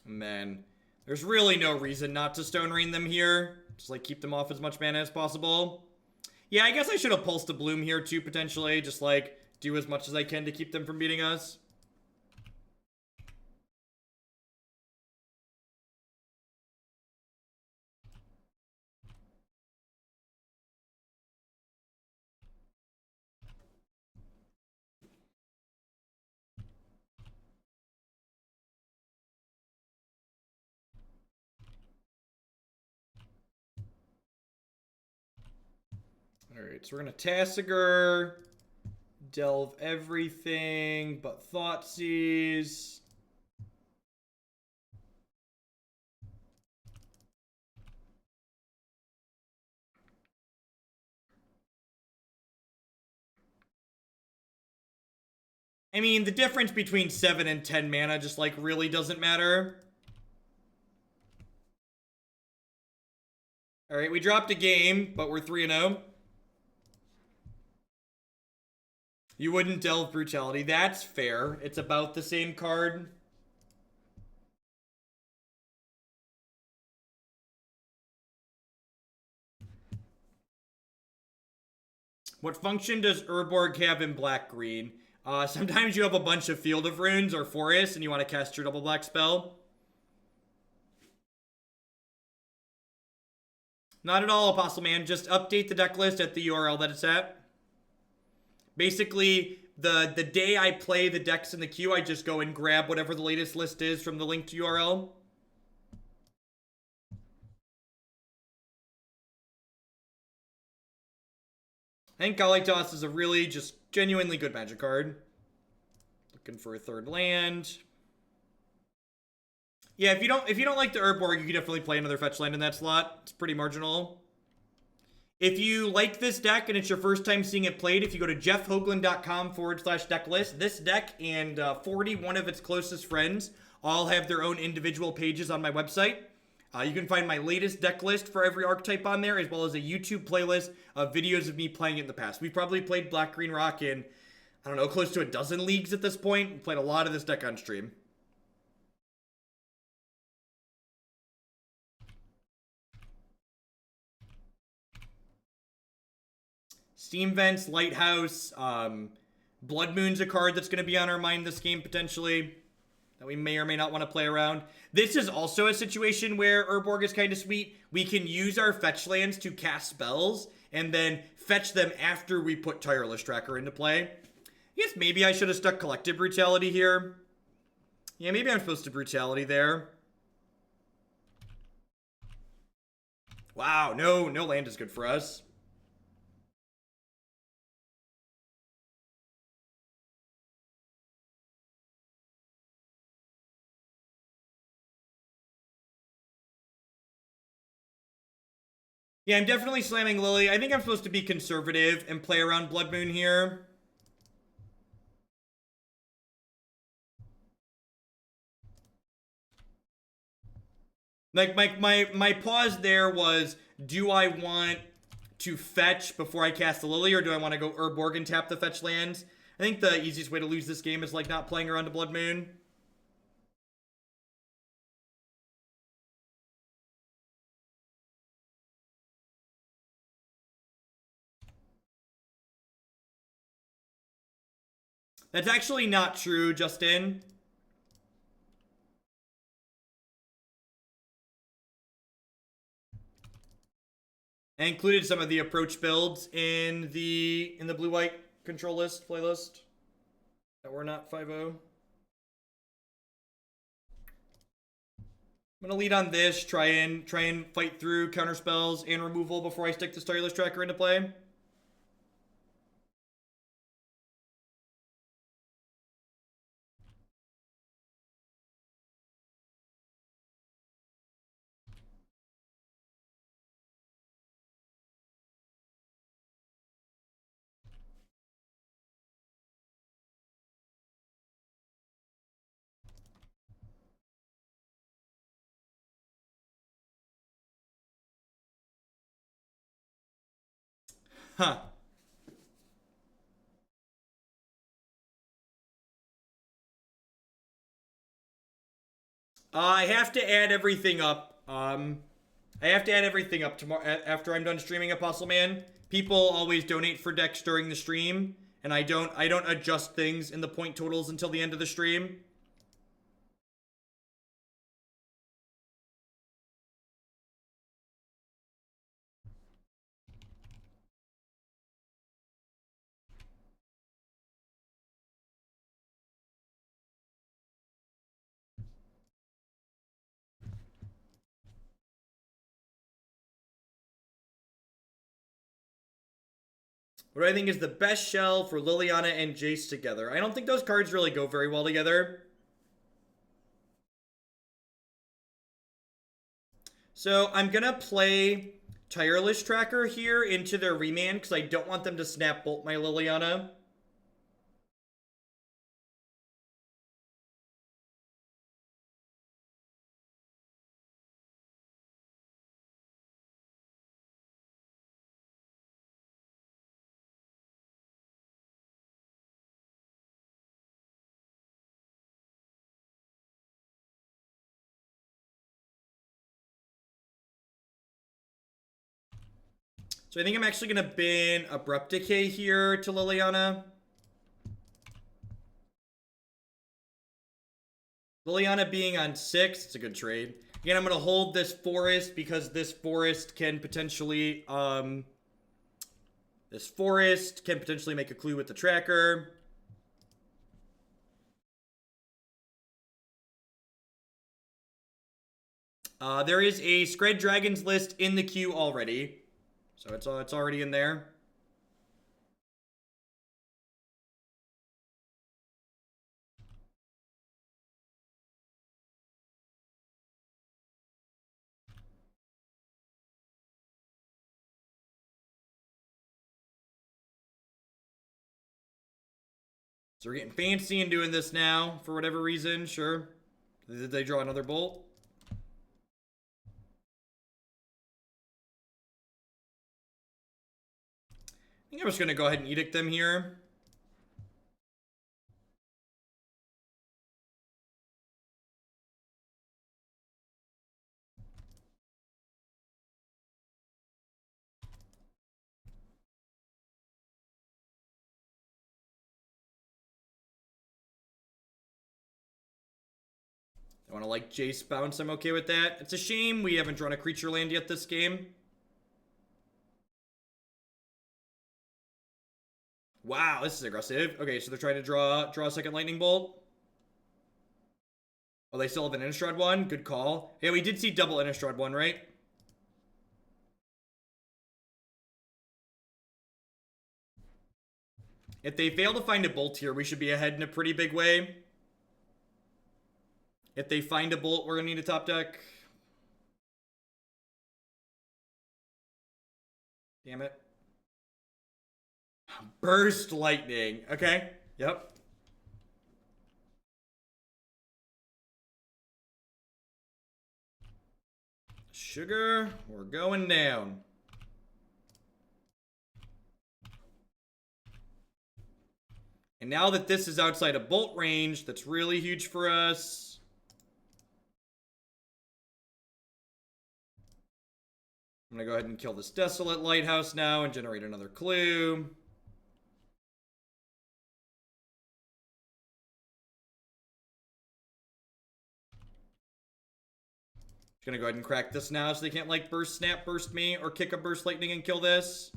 And then there's really no reason not to Stone Rain them here. Just like keep them off as much mana as possible. Yeah, I guess I should have pulsed a Bloom here too, potentially. Just like do as much as I can to keep them from beating us. Alright, so we're gonna Tasigur, delve everything but Thoughtseize. I mean, the difference between 7 and 10 mana just, like, really doesn't matter. Alright, we dropped a game, but we're 3-0. You wouldn't delve Brutality. That's fair. It's about the same card. What function does Urborg have in black-green? Sometimes you have a bunch of Field of Runes or Forest and you want to cast your double black spell. Not at all, Apostle Man. Just update the deck list at the URL that it's at. Basically, the day I play the decks in the queue, I just go and grab whatever the latest list is from the linked URL. I think Kalitas is a really just genuinely good Magic card. Looking for a third land. Yeah, if you don't like the Urborg, you can definitely play another fetch land in that slot. It's pretty marginal. If you like this deck and it's your first time seeing it played, if you go to jeffhoagland.com/decklist, this deck and 41 of its closest friends all have their own individual pages on my website. You can find my latest deck list for every archetype on there, as well as a YouTube playlist of videos of me playing it in the past. We've probably played Black Green Rock in, I don't know, close to a dozen leagues at this point. We played a lot of this deck on stream. Steam Vents, Lighthouse, Blood Moon's a card that's going to be on our mind this game, potentially, that we may or may not want to play around. This is also a situation where Urborg is kind of sweet. We can use our fetch lands to cast spells, and then fetch them after we put Tireless Tracker into play. I guess maybe I should have stuck Collective Brutality here. Yeah, maybe I'm supposed to Brutality there. Wow, no land is good for us. Yeah, I'm definitely slamming Lily. I think I'm supposed to be conservative and play around Blood Moon here. Like, my pause there was, do I want to fetch before I cast the Lily, or do I want to go Urborg and tap the fetch lands? I think the easiest way to lose this game is, like, not playing around a Blood Moon. That's actually not true, Justin. I included some of the approach builds in the blue-white control list playlist that were not 5-0. I'm gonna lead on this, try and fight through counter spells and removal before I stick the Tireless Tracker into play. Huh. I have to add everything up. I have to add everything up tomorrow after I'm done streaming Apostle Man. People always donate for decks during the stream, and I don't adjust things in the point totals until the end of the stream. What do I think is the best shell for Liliana and Jace together? I don't think those cards really go very well together. So I'm gonna play Tireless Tracker here into their remand because I don't want them to snap bolt my Liliana. So I think I'm actually going to bin Abrupt Decay here to Liliana. Liliana being on 6, it's a good trade. Again, I'm going to hold this forest because this forest can potentially make a clue with the tracker. There is a Scred Dragons list in the queue already. So it's already in there. So we're getting fancy and doing this now for whatever reason. Sure. Did they draw another bolt? I think I'm just going to go ahead and edict them here. I want to like Jace bounce. I'm okay with that. It's a shame we haven't drawn a creature land yet this game. Wow, this is aggressive. Okay, so they're trying to draw a second lightning bolt. Oh, they still have an Innistrad one. Good call. Yeah, we did see double Innistrad one, right? If they fail to find a bolt here, we should be ahead in a pretty big way. If they find a bolt, we're gonna need a top deck. Damn it. Burst lightning. Okay. Yep. Sugar, we're going down. And now that this is outside of bolt range, that's really huge for us. I'm going to go ahead and kill this Desolate Lighthouse now and generate another clue. Just going to go ahead and crack this now so they can't like burst snap burst me or kick a burst lightning and kill this.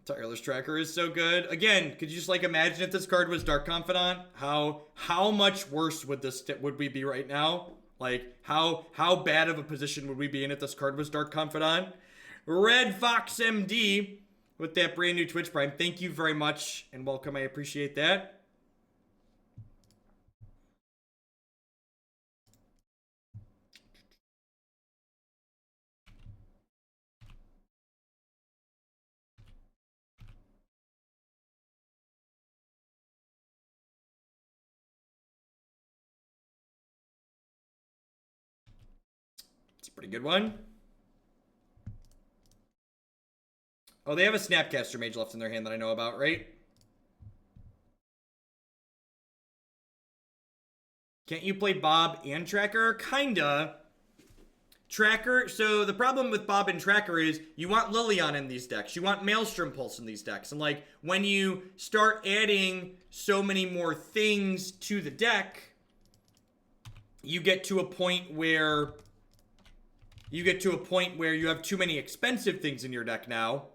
Tireless Tracker is so good. Again, could you just like imagine if this card was Dark Confidant? How much worse would we be right now? Like how bad of a position would we be in if this card was Dark Confidant? Red Fox MD with that brand new Twitch Prime. Thank you very much and welcome. I appreciate that. It's a pretty good one. Oh, they have a Snapcaster Mage left in their hand that I know about, right? Can't you play Bob and Tracker? Kinda. Tracker, so the problem with Bob and Tracker is you want Liliana in these decks. You want Maelstrom Pulse in these decks. And like, when you start adding so many more things to the deck, you get to a point where you have too many expensive things in your deck now.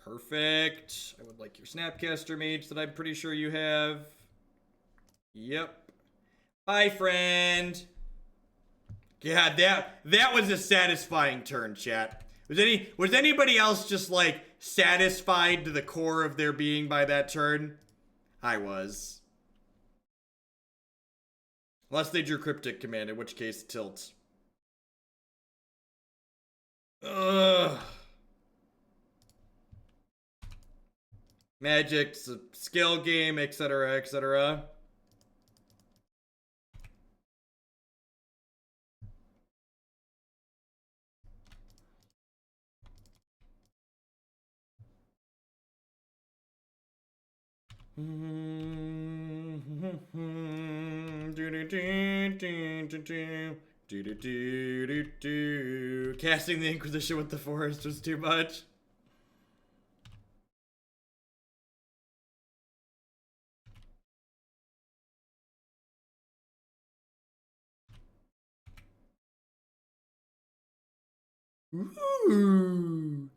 Perfect. I would like your Snapcaster Mage that I'm pretty sure you have. Yep. Bye, friend. Yeah, that was a satisfying turn, chat. Was anybody else just like satisfied to the core of their being by that turn? I was. Unless they drew Cryptic Command, in which case tilt. Ugh. Magic's a skill game, etc., etc. Casting the Inquisition with the Forest was too much. Ooh,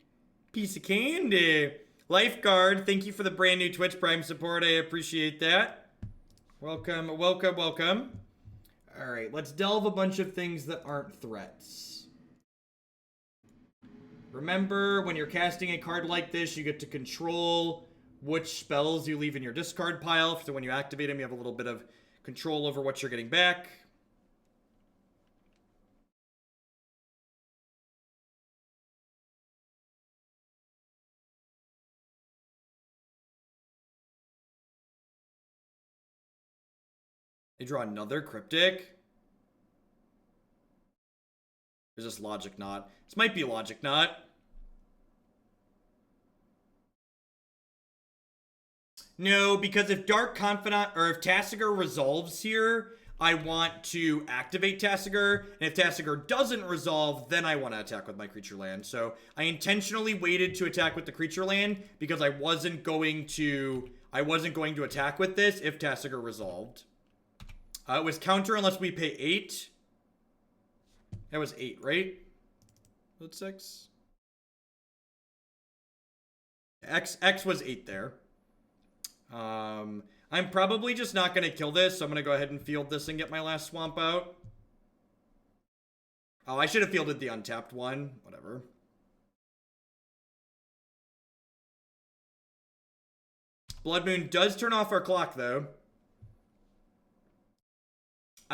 piece of candy. Lifeguard, thank you for the brand new Twitch Prime support. I appreciate that. Welcome, welcome, welcome. All right, let's delve a bunch of things that aren't threats. Remember, when you're casting a card like this, you get to control which spells you leave in your discard pile. So when you activate them, you have a little bit of control over what you're getting back. They draw another Cryptic. Is this Logic Knot? This might be Logic Knot. No, because if Dark Confidant, or if Tasigur resolves here, I want to activate Tasigur. And if Tasigur doesn't resolve, then I want to attack with my creature land. So I intentionally waited to attack with the creature land because I wasn't going to attack with this if Tasigur resolved. It was counter unless we pay 8. That was 8, right? Was it 6? X was 8 there. I'm probably just not going to kill this, so I'm going to go ahead and field this and get my last swamp out. Oh, I should have fielded the untapped one. Whatever. Blood Moon does turn off our clock, though.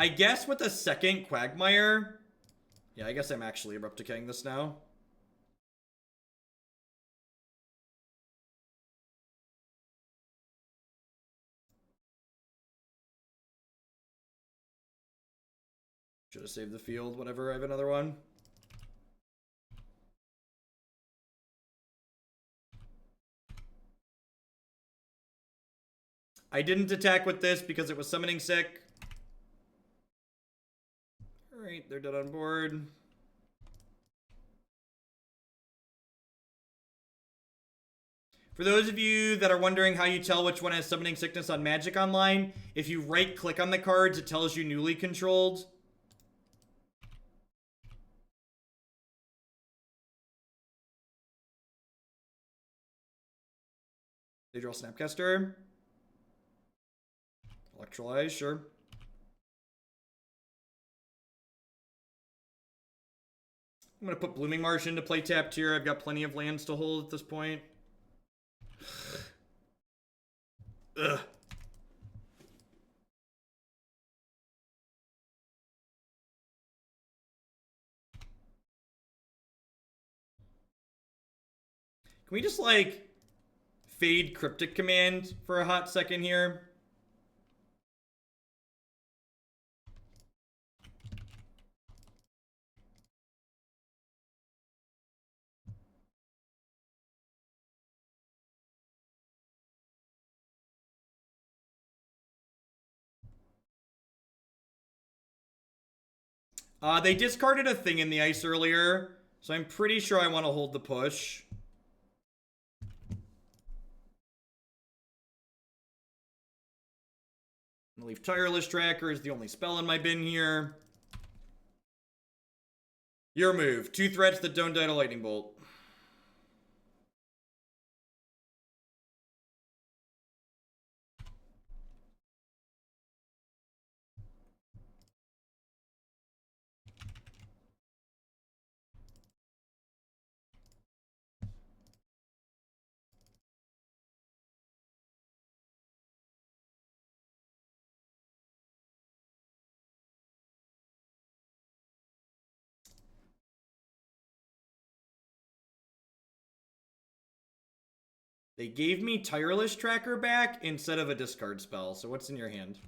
I guess with the second Quagmire... Yeah, I guess I'm actually Abrupt Decaying this now. Should have saved the field whenever I have another one. I didn't attack with this because it was summoning sick. Alright, they're dead on board. For those of you that are wondering how you tell which one has summoning sickness on Magic Online, if you right-click on the cards, it tells you newly controlled. They draw Snapcaster. Electrolyze, sure. I'm going to put Blooming Marsh into play tapped here. I've got plenty of lands to hold at this point. Ugh. Can we just, like, fade Cryptic Command for a hot second here? They discarded a thing in the ice earlier, so I'm pretty sure I want to hold the push. I'm gonna leave Tireless Tracker as the only spell in my bin here. Your move. 2 threats that don't die to Lightning Bolt. They gave me Tireless Tracker back instead of a discard spell. So what's in your hand?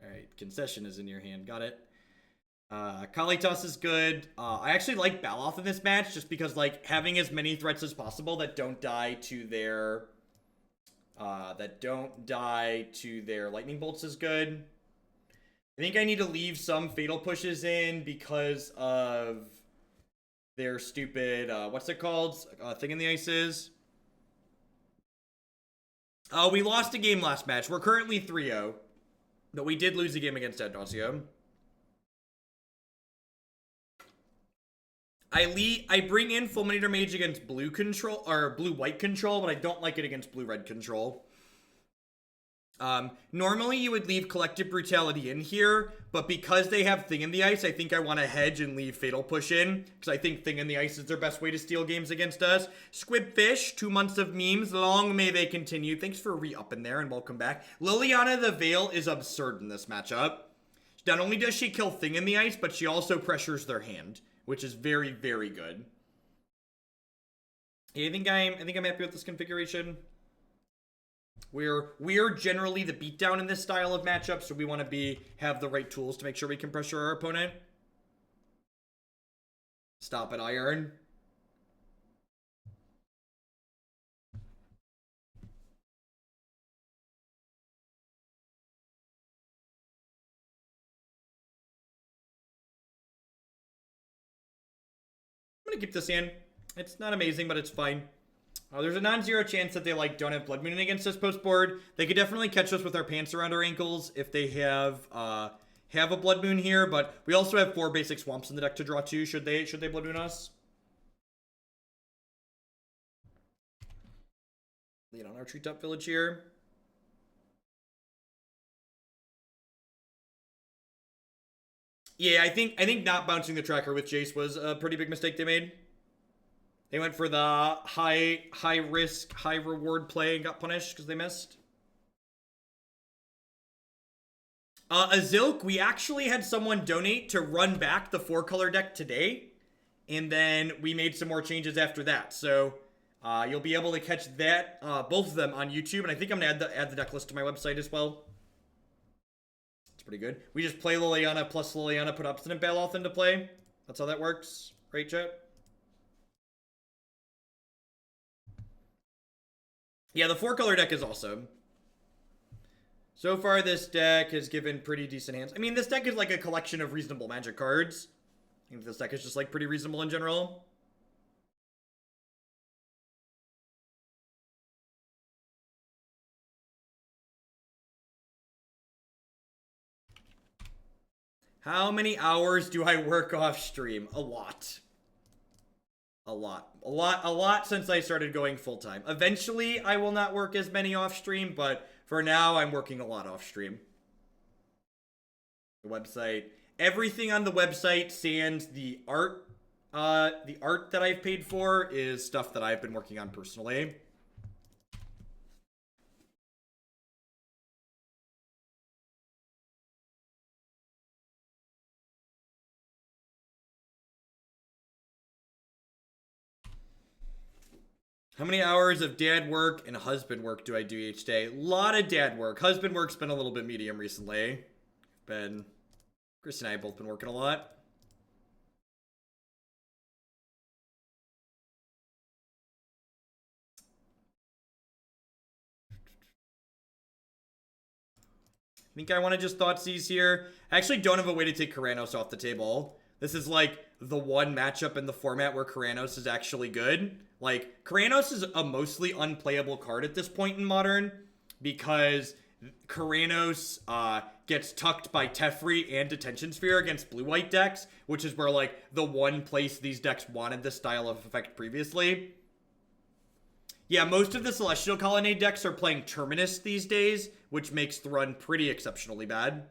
Alright, Concession is in your hand. Got it. Kalitas is good. I actually like Baloth in this match just because, like, having as many threats as possible that don't die to their lightning bolts is good. I think I need to leave some fatal pushes in because of their stupid what's it called? Thing in the ices. We lost a game last match. We're currently 3-0. But we did lose a game against Nauseam. I bring in Fulminator Mage against blue control or blue-white control, but I don't like it against blue-red control. Normally you would leave Collective Brutality in here, but because they have Thing in the Ice, I think I want to hedge and leave Fatal Push in, because I think Thing in the Ice is their best way to steal games against us. Squibfish, 2 months of memes, long may they continue. Thanks for re-upping there, and welcome back. Liliana the Veil is absurd in this matchup. Not only does she kill Thing in the Ice, but she also pressures their hand, which is very, very good. Yeah, I think I'm happy with this configuration. We're generally the beatdown in this style of matchup, so we want to have the right tools to make sure we can pressure our opponent. Stop it, Iron. I'm gonna keep this in. It's not amazing, but it's fine. There's a non-zero chance that they don't have Blood Moon against us post board. They could definitely catch us with our pants around our ankles if they have a Blood Moon here, but we also have 4 basic swamps in the deck to draw too. Should they Blood Moon us? Lead on our Treetop Village here. Yeah, I think not bouncing the tracker with Jace was a pretty big mistake they made. They went for the high risk, high reward play and got punished because they missed. Azilk, we actually had someone donate to run back the 4-color deck today, and then we made some more changes after that. So you'll be able to catch that, both of them on YouTube, and I think I'm gonna add the deck list to my website as well. It's pretty good. We just play Liliana plus Liliana, put Obstinate Baloth into play. That's how that works. Right, chat? Yeah, the 4-color deck is awesome. So far, this deck has given pretty decent hands. I mean, this deck is like a collection of reasonable Magic cards. I think this deck is just like pretty reasonable in general. How many hours do I work off stream? A lot. A lot since I started going full-time. Eventually, I will not work as many off-stream, but for now, I'm working a lot off-stream. The website. Everything on the website, sans the art that I've paid for, is stuff that I've been working on personally. How many hours of dad work and husband work do I do each day? A lot of dad work. Husband work's been a little bit medium recently. Chris and I have both been working a lot. think I want to just Thoughtseize here. I actually don't have a way to take Karanos off the table. This is like the one matchup in the format where Karanos is actually good. Like, Karanos is a mostly unplayable card at this point in Modern because Karanos gets tucked by Teferi and Detention Sphere against blue-white decks, which is where, like, the one place these decks wanted this style of effect previously. Yeah, most of the Celestial Colonnade decks are playing Terminus these days, which makes the run pretty exceptionally bad.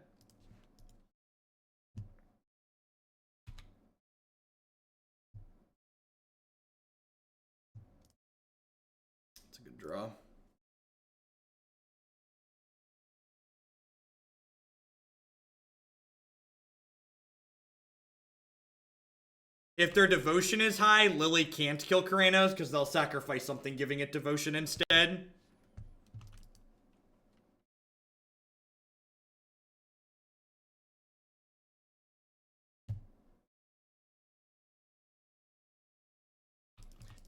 It's a good draw. If their devotion is high, Lily can't kill Karanos because they'll sacrifice something giving it devotion instead.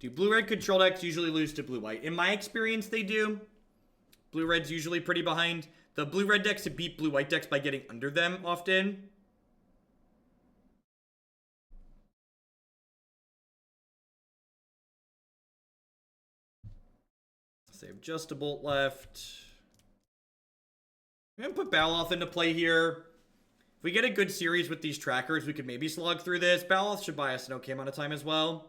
Do blue-red control decks usually lose to blue-white? In my experience, they do. Blue-red's usually pretty behind. The blue-red decks beat blue-white decks by getting under them often. Save just a bolt left. I'm going to put Baloth into play here. If we get a good series with these trackers, we could maybe slog through this. Baloth should buy us an okay amount of time as well.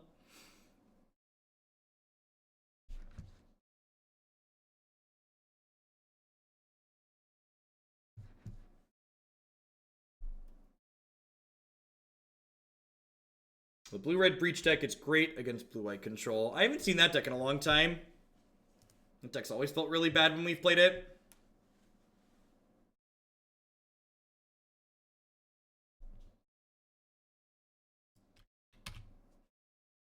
The blue-red breach deck is great against blue-white control. I haven't seen that deck in a long time. That deck's always felt really bad when we've played it.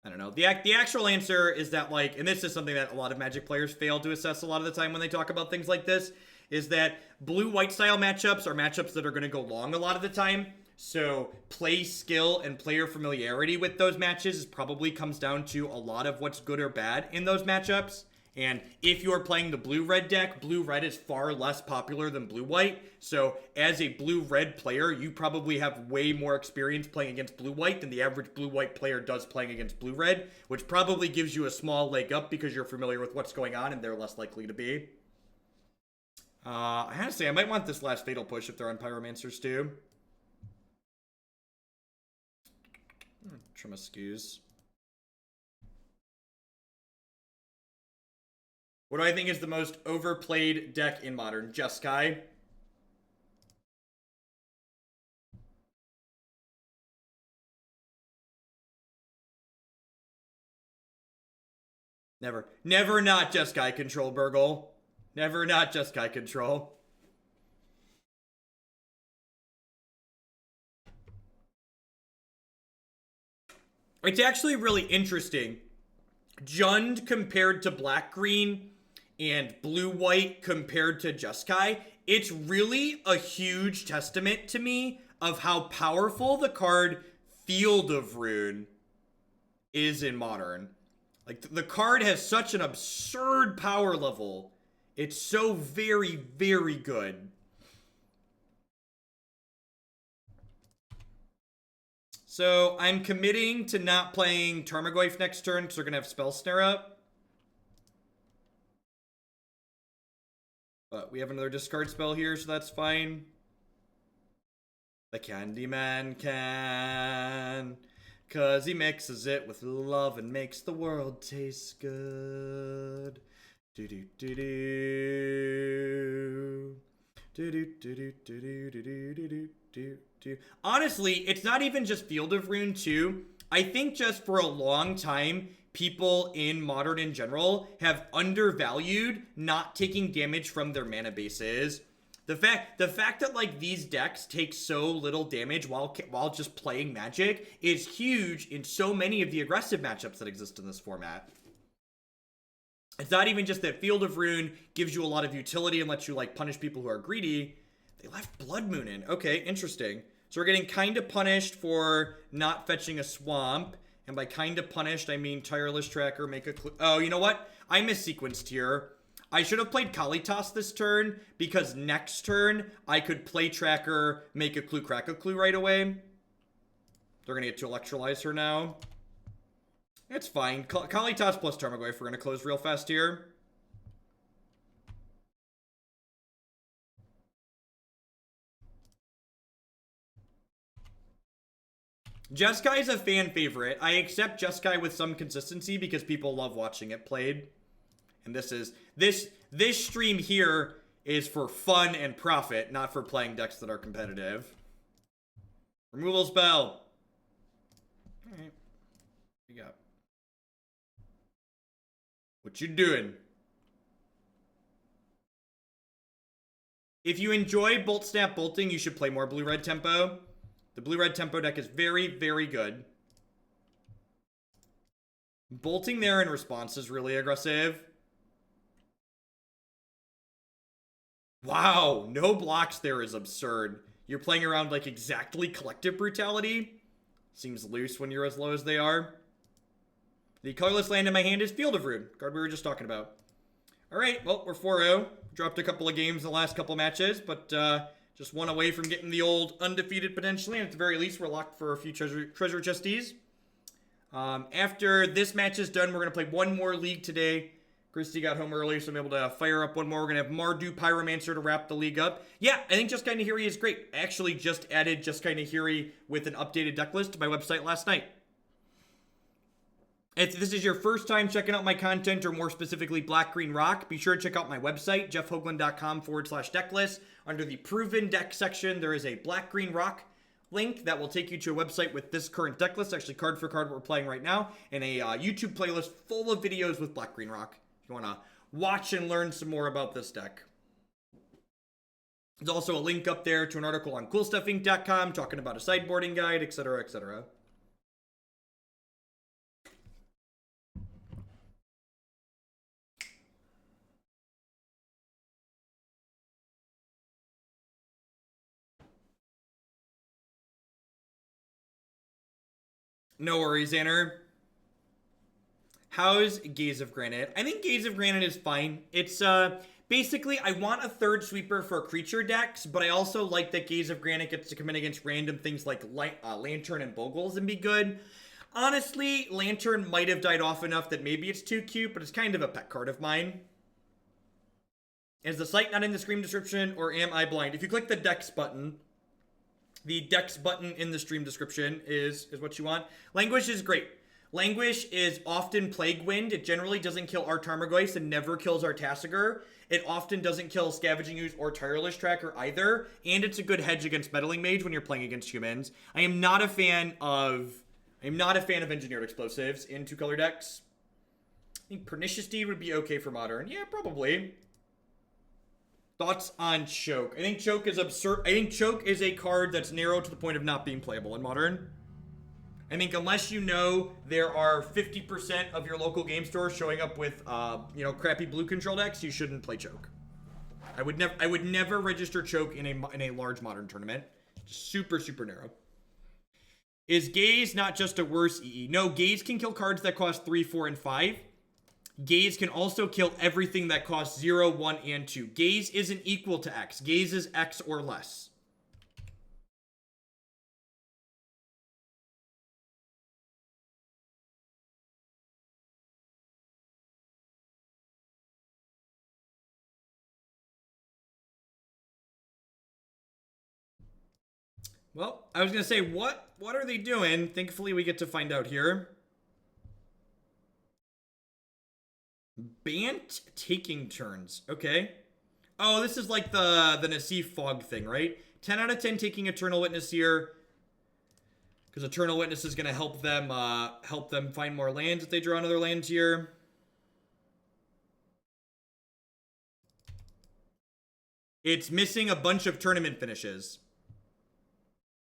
I don't know. The actual answer is that, like, and this is something that a lot of Magic players fail to assess a lot of the time when they talk about things like this, is that blue-white style matchups are matchups that are going to go long a lot of the time. So play skill and player familiarity with those matches probably comes down to a lot of what's good or bad in those matchups. And if you're playing the blue-red deck, blue-red is far less popular than blue-white. So as a blue-red player, you probably have way more experience playing against blue-white than the average blue-white player does playing against blue-red, which probably gives you a small leg up because you're familiar with what's going on and they're less likely to be. I have to say, I might want this last Fatal Push if they're on Pyromancers too. Tremascuse. What do I think is the most overplayed deck in Modern? Jeskai. Never. Never not Jeskai control, Burgle. Never not Jeskai control. It's actually really interesting. Jund compared to black-green and blue-white compared to Jeskai, it's really a huge testament to me of how powerful the card Field of Ruin is in Modern. Like, the card has such an absurd power level. It's so very, very good. So I'm committing to not playing Tarmogoyf next turn because we're going to have Spell Snare up. But we have another discard spell here, so that's fine. The Candyman can, 'cause he mixes it with love and makes the world taste good. Do-do-do-do. Do-do-do-do-do-do-do-do-do. Honestly, it's not even just Field of Ruin 2. I think just for a long time, people in Modern in general have undervalued not taking damage from their mana bases. The fact that, like, these decks take so little damage while just playing Magic is huge in so many of the aggressive matchups that exist in this format. It's not even just that Field of Ruin gives you a lot of utility and lets you, like, punish people who are greedy. They left Blood Moon in. Okay, interesting. So we're getting kind of punished for not fetching a swamp. And by kind of punished, I mean Tireless Tracker, make a... Oh, you know what? I missequenced here. I should have played Kalitas this turn, because next turn, I could play Tracker, make a clue, crack a clue right away. They're going to get to electrolyze her now. It's fine. Kalitas plus Tarmogoyf, we're going to close real fast here. Jeskai is a fan favorite. I accept Jeskai with some consistency because people love watching it played. And this stream here is for fun and profit, not for playing decks that are competitive. Removal spell. Alright. What you got? What you doing? If you enjoy Bolt Snap Bolting, you should play more Blue-Red Tempo. The Blue-Red Tempo deck is very, very good. Bolting there in response is really aggressive. Wow, no blocks there is absurd. You're playing around like exactly Collective Brutality. Seems loose when you're as low as they are. The colorless land in my hand is Field of Ruin, card we were just talking about. Alright, well, we're 4-0. Dropped a couple of games in the last couple matches, but just one away from getting the old undefeated potentially, and at the very least, we're locked for a few treasure chesties. After this match is done, we're going to play one more league today. Christy got home early, so I'm able to fire up one more. We're going to have Mardu Pyromancer to wrap the league up. Yeah, I think Jeskai Nahiri is great. I actually just added Jeskai Nahiri with an updated deck list to my website last night. If this is your first time checking out my content, or more specifically Black Green Rock, be sure to check out my website, jeffhoagland.com/decklist. Under the Proven Deck section, there is a Black Green Rock link that will take you to a website with this current deck list, actually card for card what we're playing right now, and a YouTube playlist full of videos with Black Green Rock if you want to watch and learn some more about this deck. There's also a link up there to an article on coolstuffinc.com talking about a sideboarding guide, etc., etc. No worries, Xander. How's Gaze of Granite? I think Gaze of Granite is fine. It's, basically, I want a third sweeper for creature decks, but I also like that Gaze of Granite gets to come in against random things like Lantern and Bogles and be good. Honestly, Lantern might have died off enough that maybe it's too cute, but it's kind of a pet card of mine. Is the site not in the stream description, or am I blind? If you click the Decks button, the Decks button in the stream description is what you want. Languish is great. Languish is often Plague Wind. It generally doesn't kill our Tarmogoyf and never kills our Tasigur. It often doesn't kill Scavenging Ooze or Tireless Tracker either. And it's a good hedge against Meddling Mage when you're playing against humans. I am not a fan of Engineered Explosives in two-color decks. I think Pernicious Deed would be okay for Modern. Yeah, probably. Thoughts on Choke? I think Choke is absurd. I think Choke is a card that's narrow to the point of not being playable in Modern. I think unless you know there are 50% of your local game store showing up with, crappy blue control decks, you shouldn't play Choke. I would never register Choke in a large Modern tournament. Super, super narrow. Is Gaze not just a worse EE? No, Gaze can kill cards that cost 3, 4, and 5. Gaze can also kill everything that costs 0, 1, and 2. Gaze isn't equal to X. Gaze is X or less. Well, I was going to say, what are they doing? Thankfully, we get to find out here. Bant taking turns. Okay. Oh, this is like the Nassif Fog thing, right? 10 out of 10 taking Eternal Witness here. Because Eternal Witness is going to help them find more lands if they draw another land here. It's missing a bunch of tournament finishes.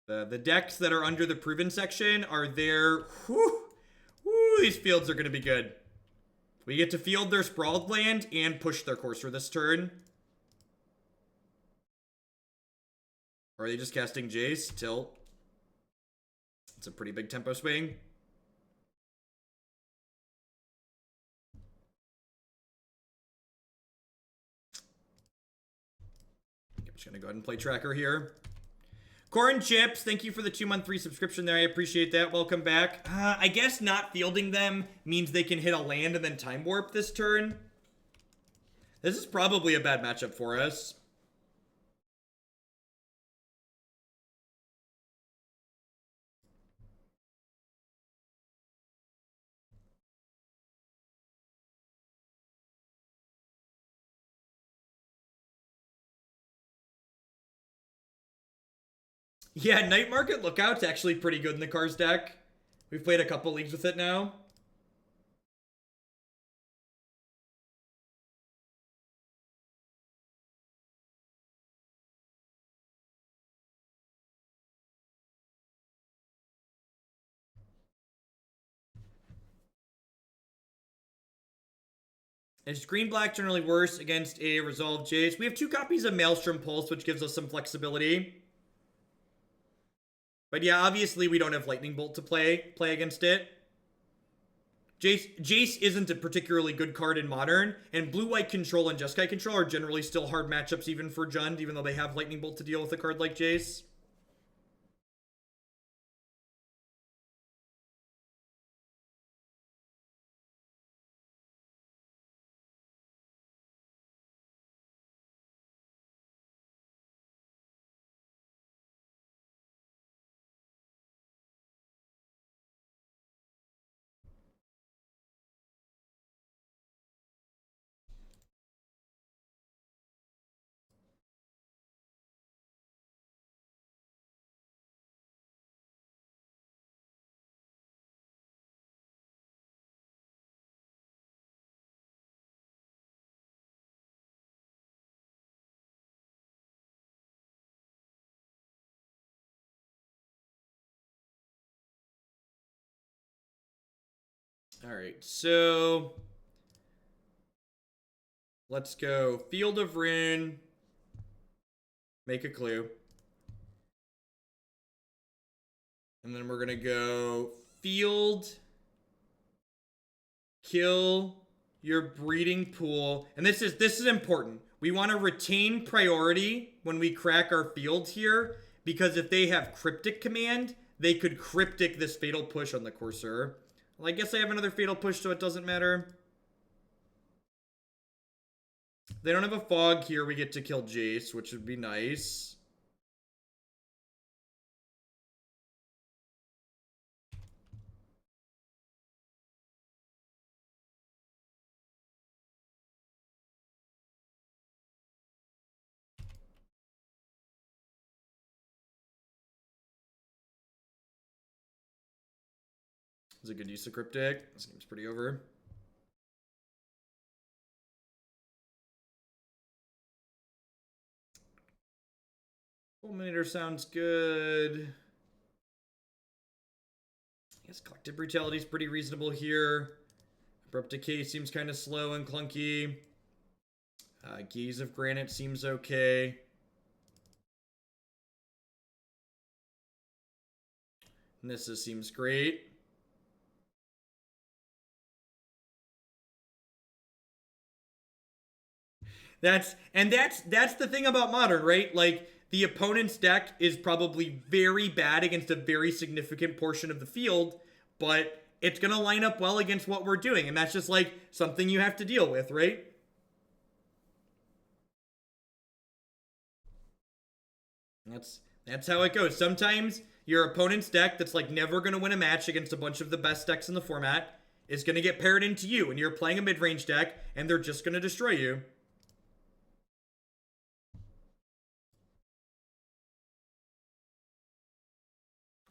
The decks that are under the Proven section are there. Whew, these fields are going to be good. We get to field their Sprawled land and push their Courser this turn. Or are they just casting Jace? Tilt. It's a pretty big tempo swing. Just gonna go ahead and play Tracker here. Corn Chips, thank you for the 2-month free subscription there. I appreciate that. Welcome back. I guess not fielding them means they can hit a land and then Time Warp this turn. This is probably a bad matchup for us. Yeah, Night Market Lookout's actually pretty good in the Cars deck. We've played a couple leagues with it now. Is green-black generally worse against a Resolve Jace? We have 2 copies of Maelstrom Pulse, which gives us some flexibility. But yeah, obviously we don't have Lightning Bolt to play against it. Jace isn't a particularly good card in Modern, and Blue-White Control and Jeskai Control are generally still hard matchups even for Jund, even though they have Lightning Bolt to deal with a card like Jace. All right, so let's go Field of Ruin, make a clue. And then we're going to go Field, kill your breeding pool. And this is important. We want to retain priority when we crack our field here, because if they have Cryptic Command, they could Cryptic this Fatal Push on the Corsair. Well, I guess I have another Fatal Push, so it doesn't matter. They don't have a Fog here. We get to kill Jace, which would be nice. It's a good use of Cryptic. This game's pretty over. Fulminator sounds good. I guess Collective Brutality is pretty reasonable here. Abrupt Decay seems kind of slow and clunky. Gaze of Granite seems okay. Nissa seems great. That's the thing about Modern, right? Like, the opponent's deck is probably very bad against a very significant portion of the field, but it's going to line up well against what we're doing, and that's just, like, something you have to deal with, right? That's how it goes. Sometimes your opponent's deck that's, like, never going to win a match against a bunch of the best decks in the format is going to get paired into you, and you're playing a mid-range deck, and they're just going to destroy you.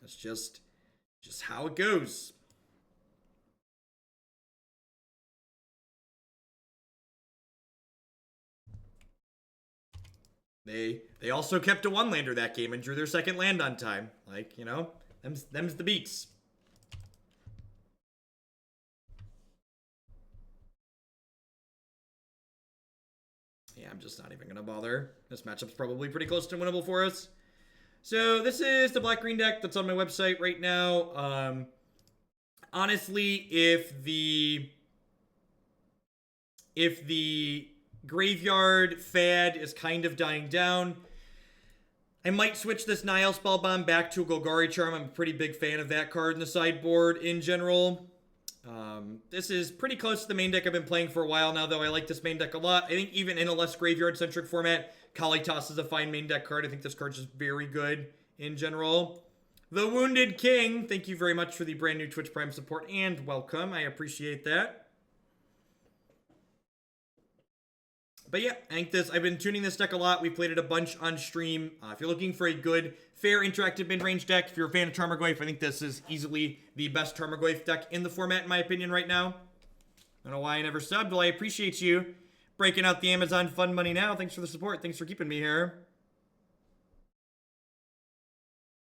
That's just how it goes. They also kept a 1-lander that game and drew their second land on time. Like, you know, them's the beats. Yeah, I'm just not even gonna bother. This matchup's probably pretty close to winnable for us. So this is the black-green deck that's on my website right now. Honestly, if the graveyard fad is kind of dying down, I might switch this Nihil Spellbomb back to a Golgari Charm. I'm a pretty big fan of that card in the sideboard in general. This is pretty close to the main deck I've been playing for a while now, though I like this main deck a lot. I think even in a less graveyard-centric format, Kalitas is a fine main deck card. I think this card's just very good in general. The Wounded King, thank you very much for the brand new Twitch Prime support and welcome. I appreciate that. But yeah, I think I've been tuning this deck a lot. We played it a bunch on stream. If you're looking for a good, fair, interactive mid-range deck, if you're a fan of Tarmogoyf, I think this is easily the best Tarmogoyf deck in the format, in my opinion, right now. I don't know why I never subbed. Well, I appreciate you breaking out the Amazon Fund money now. Thanks for the support. Thanks for keeping me here.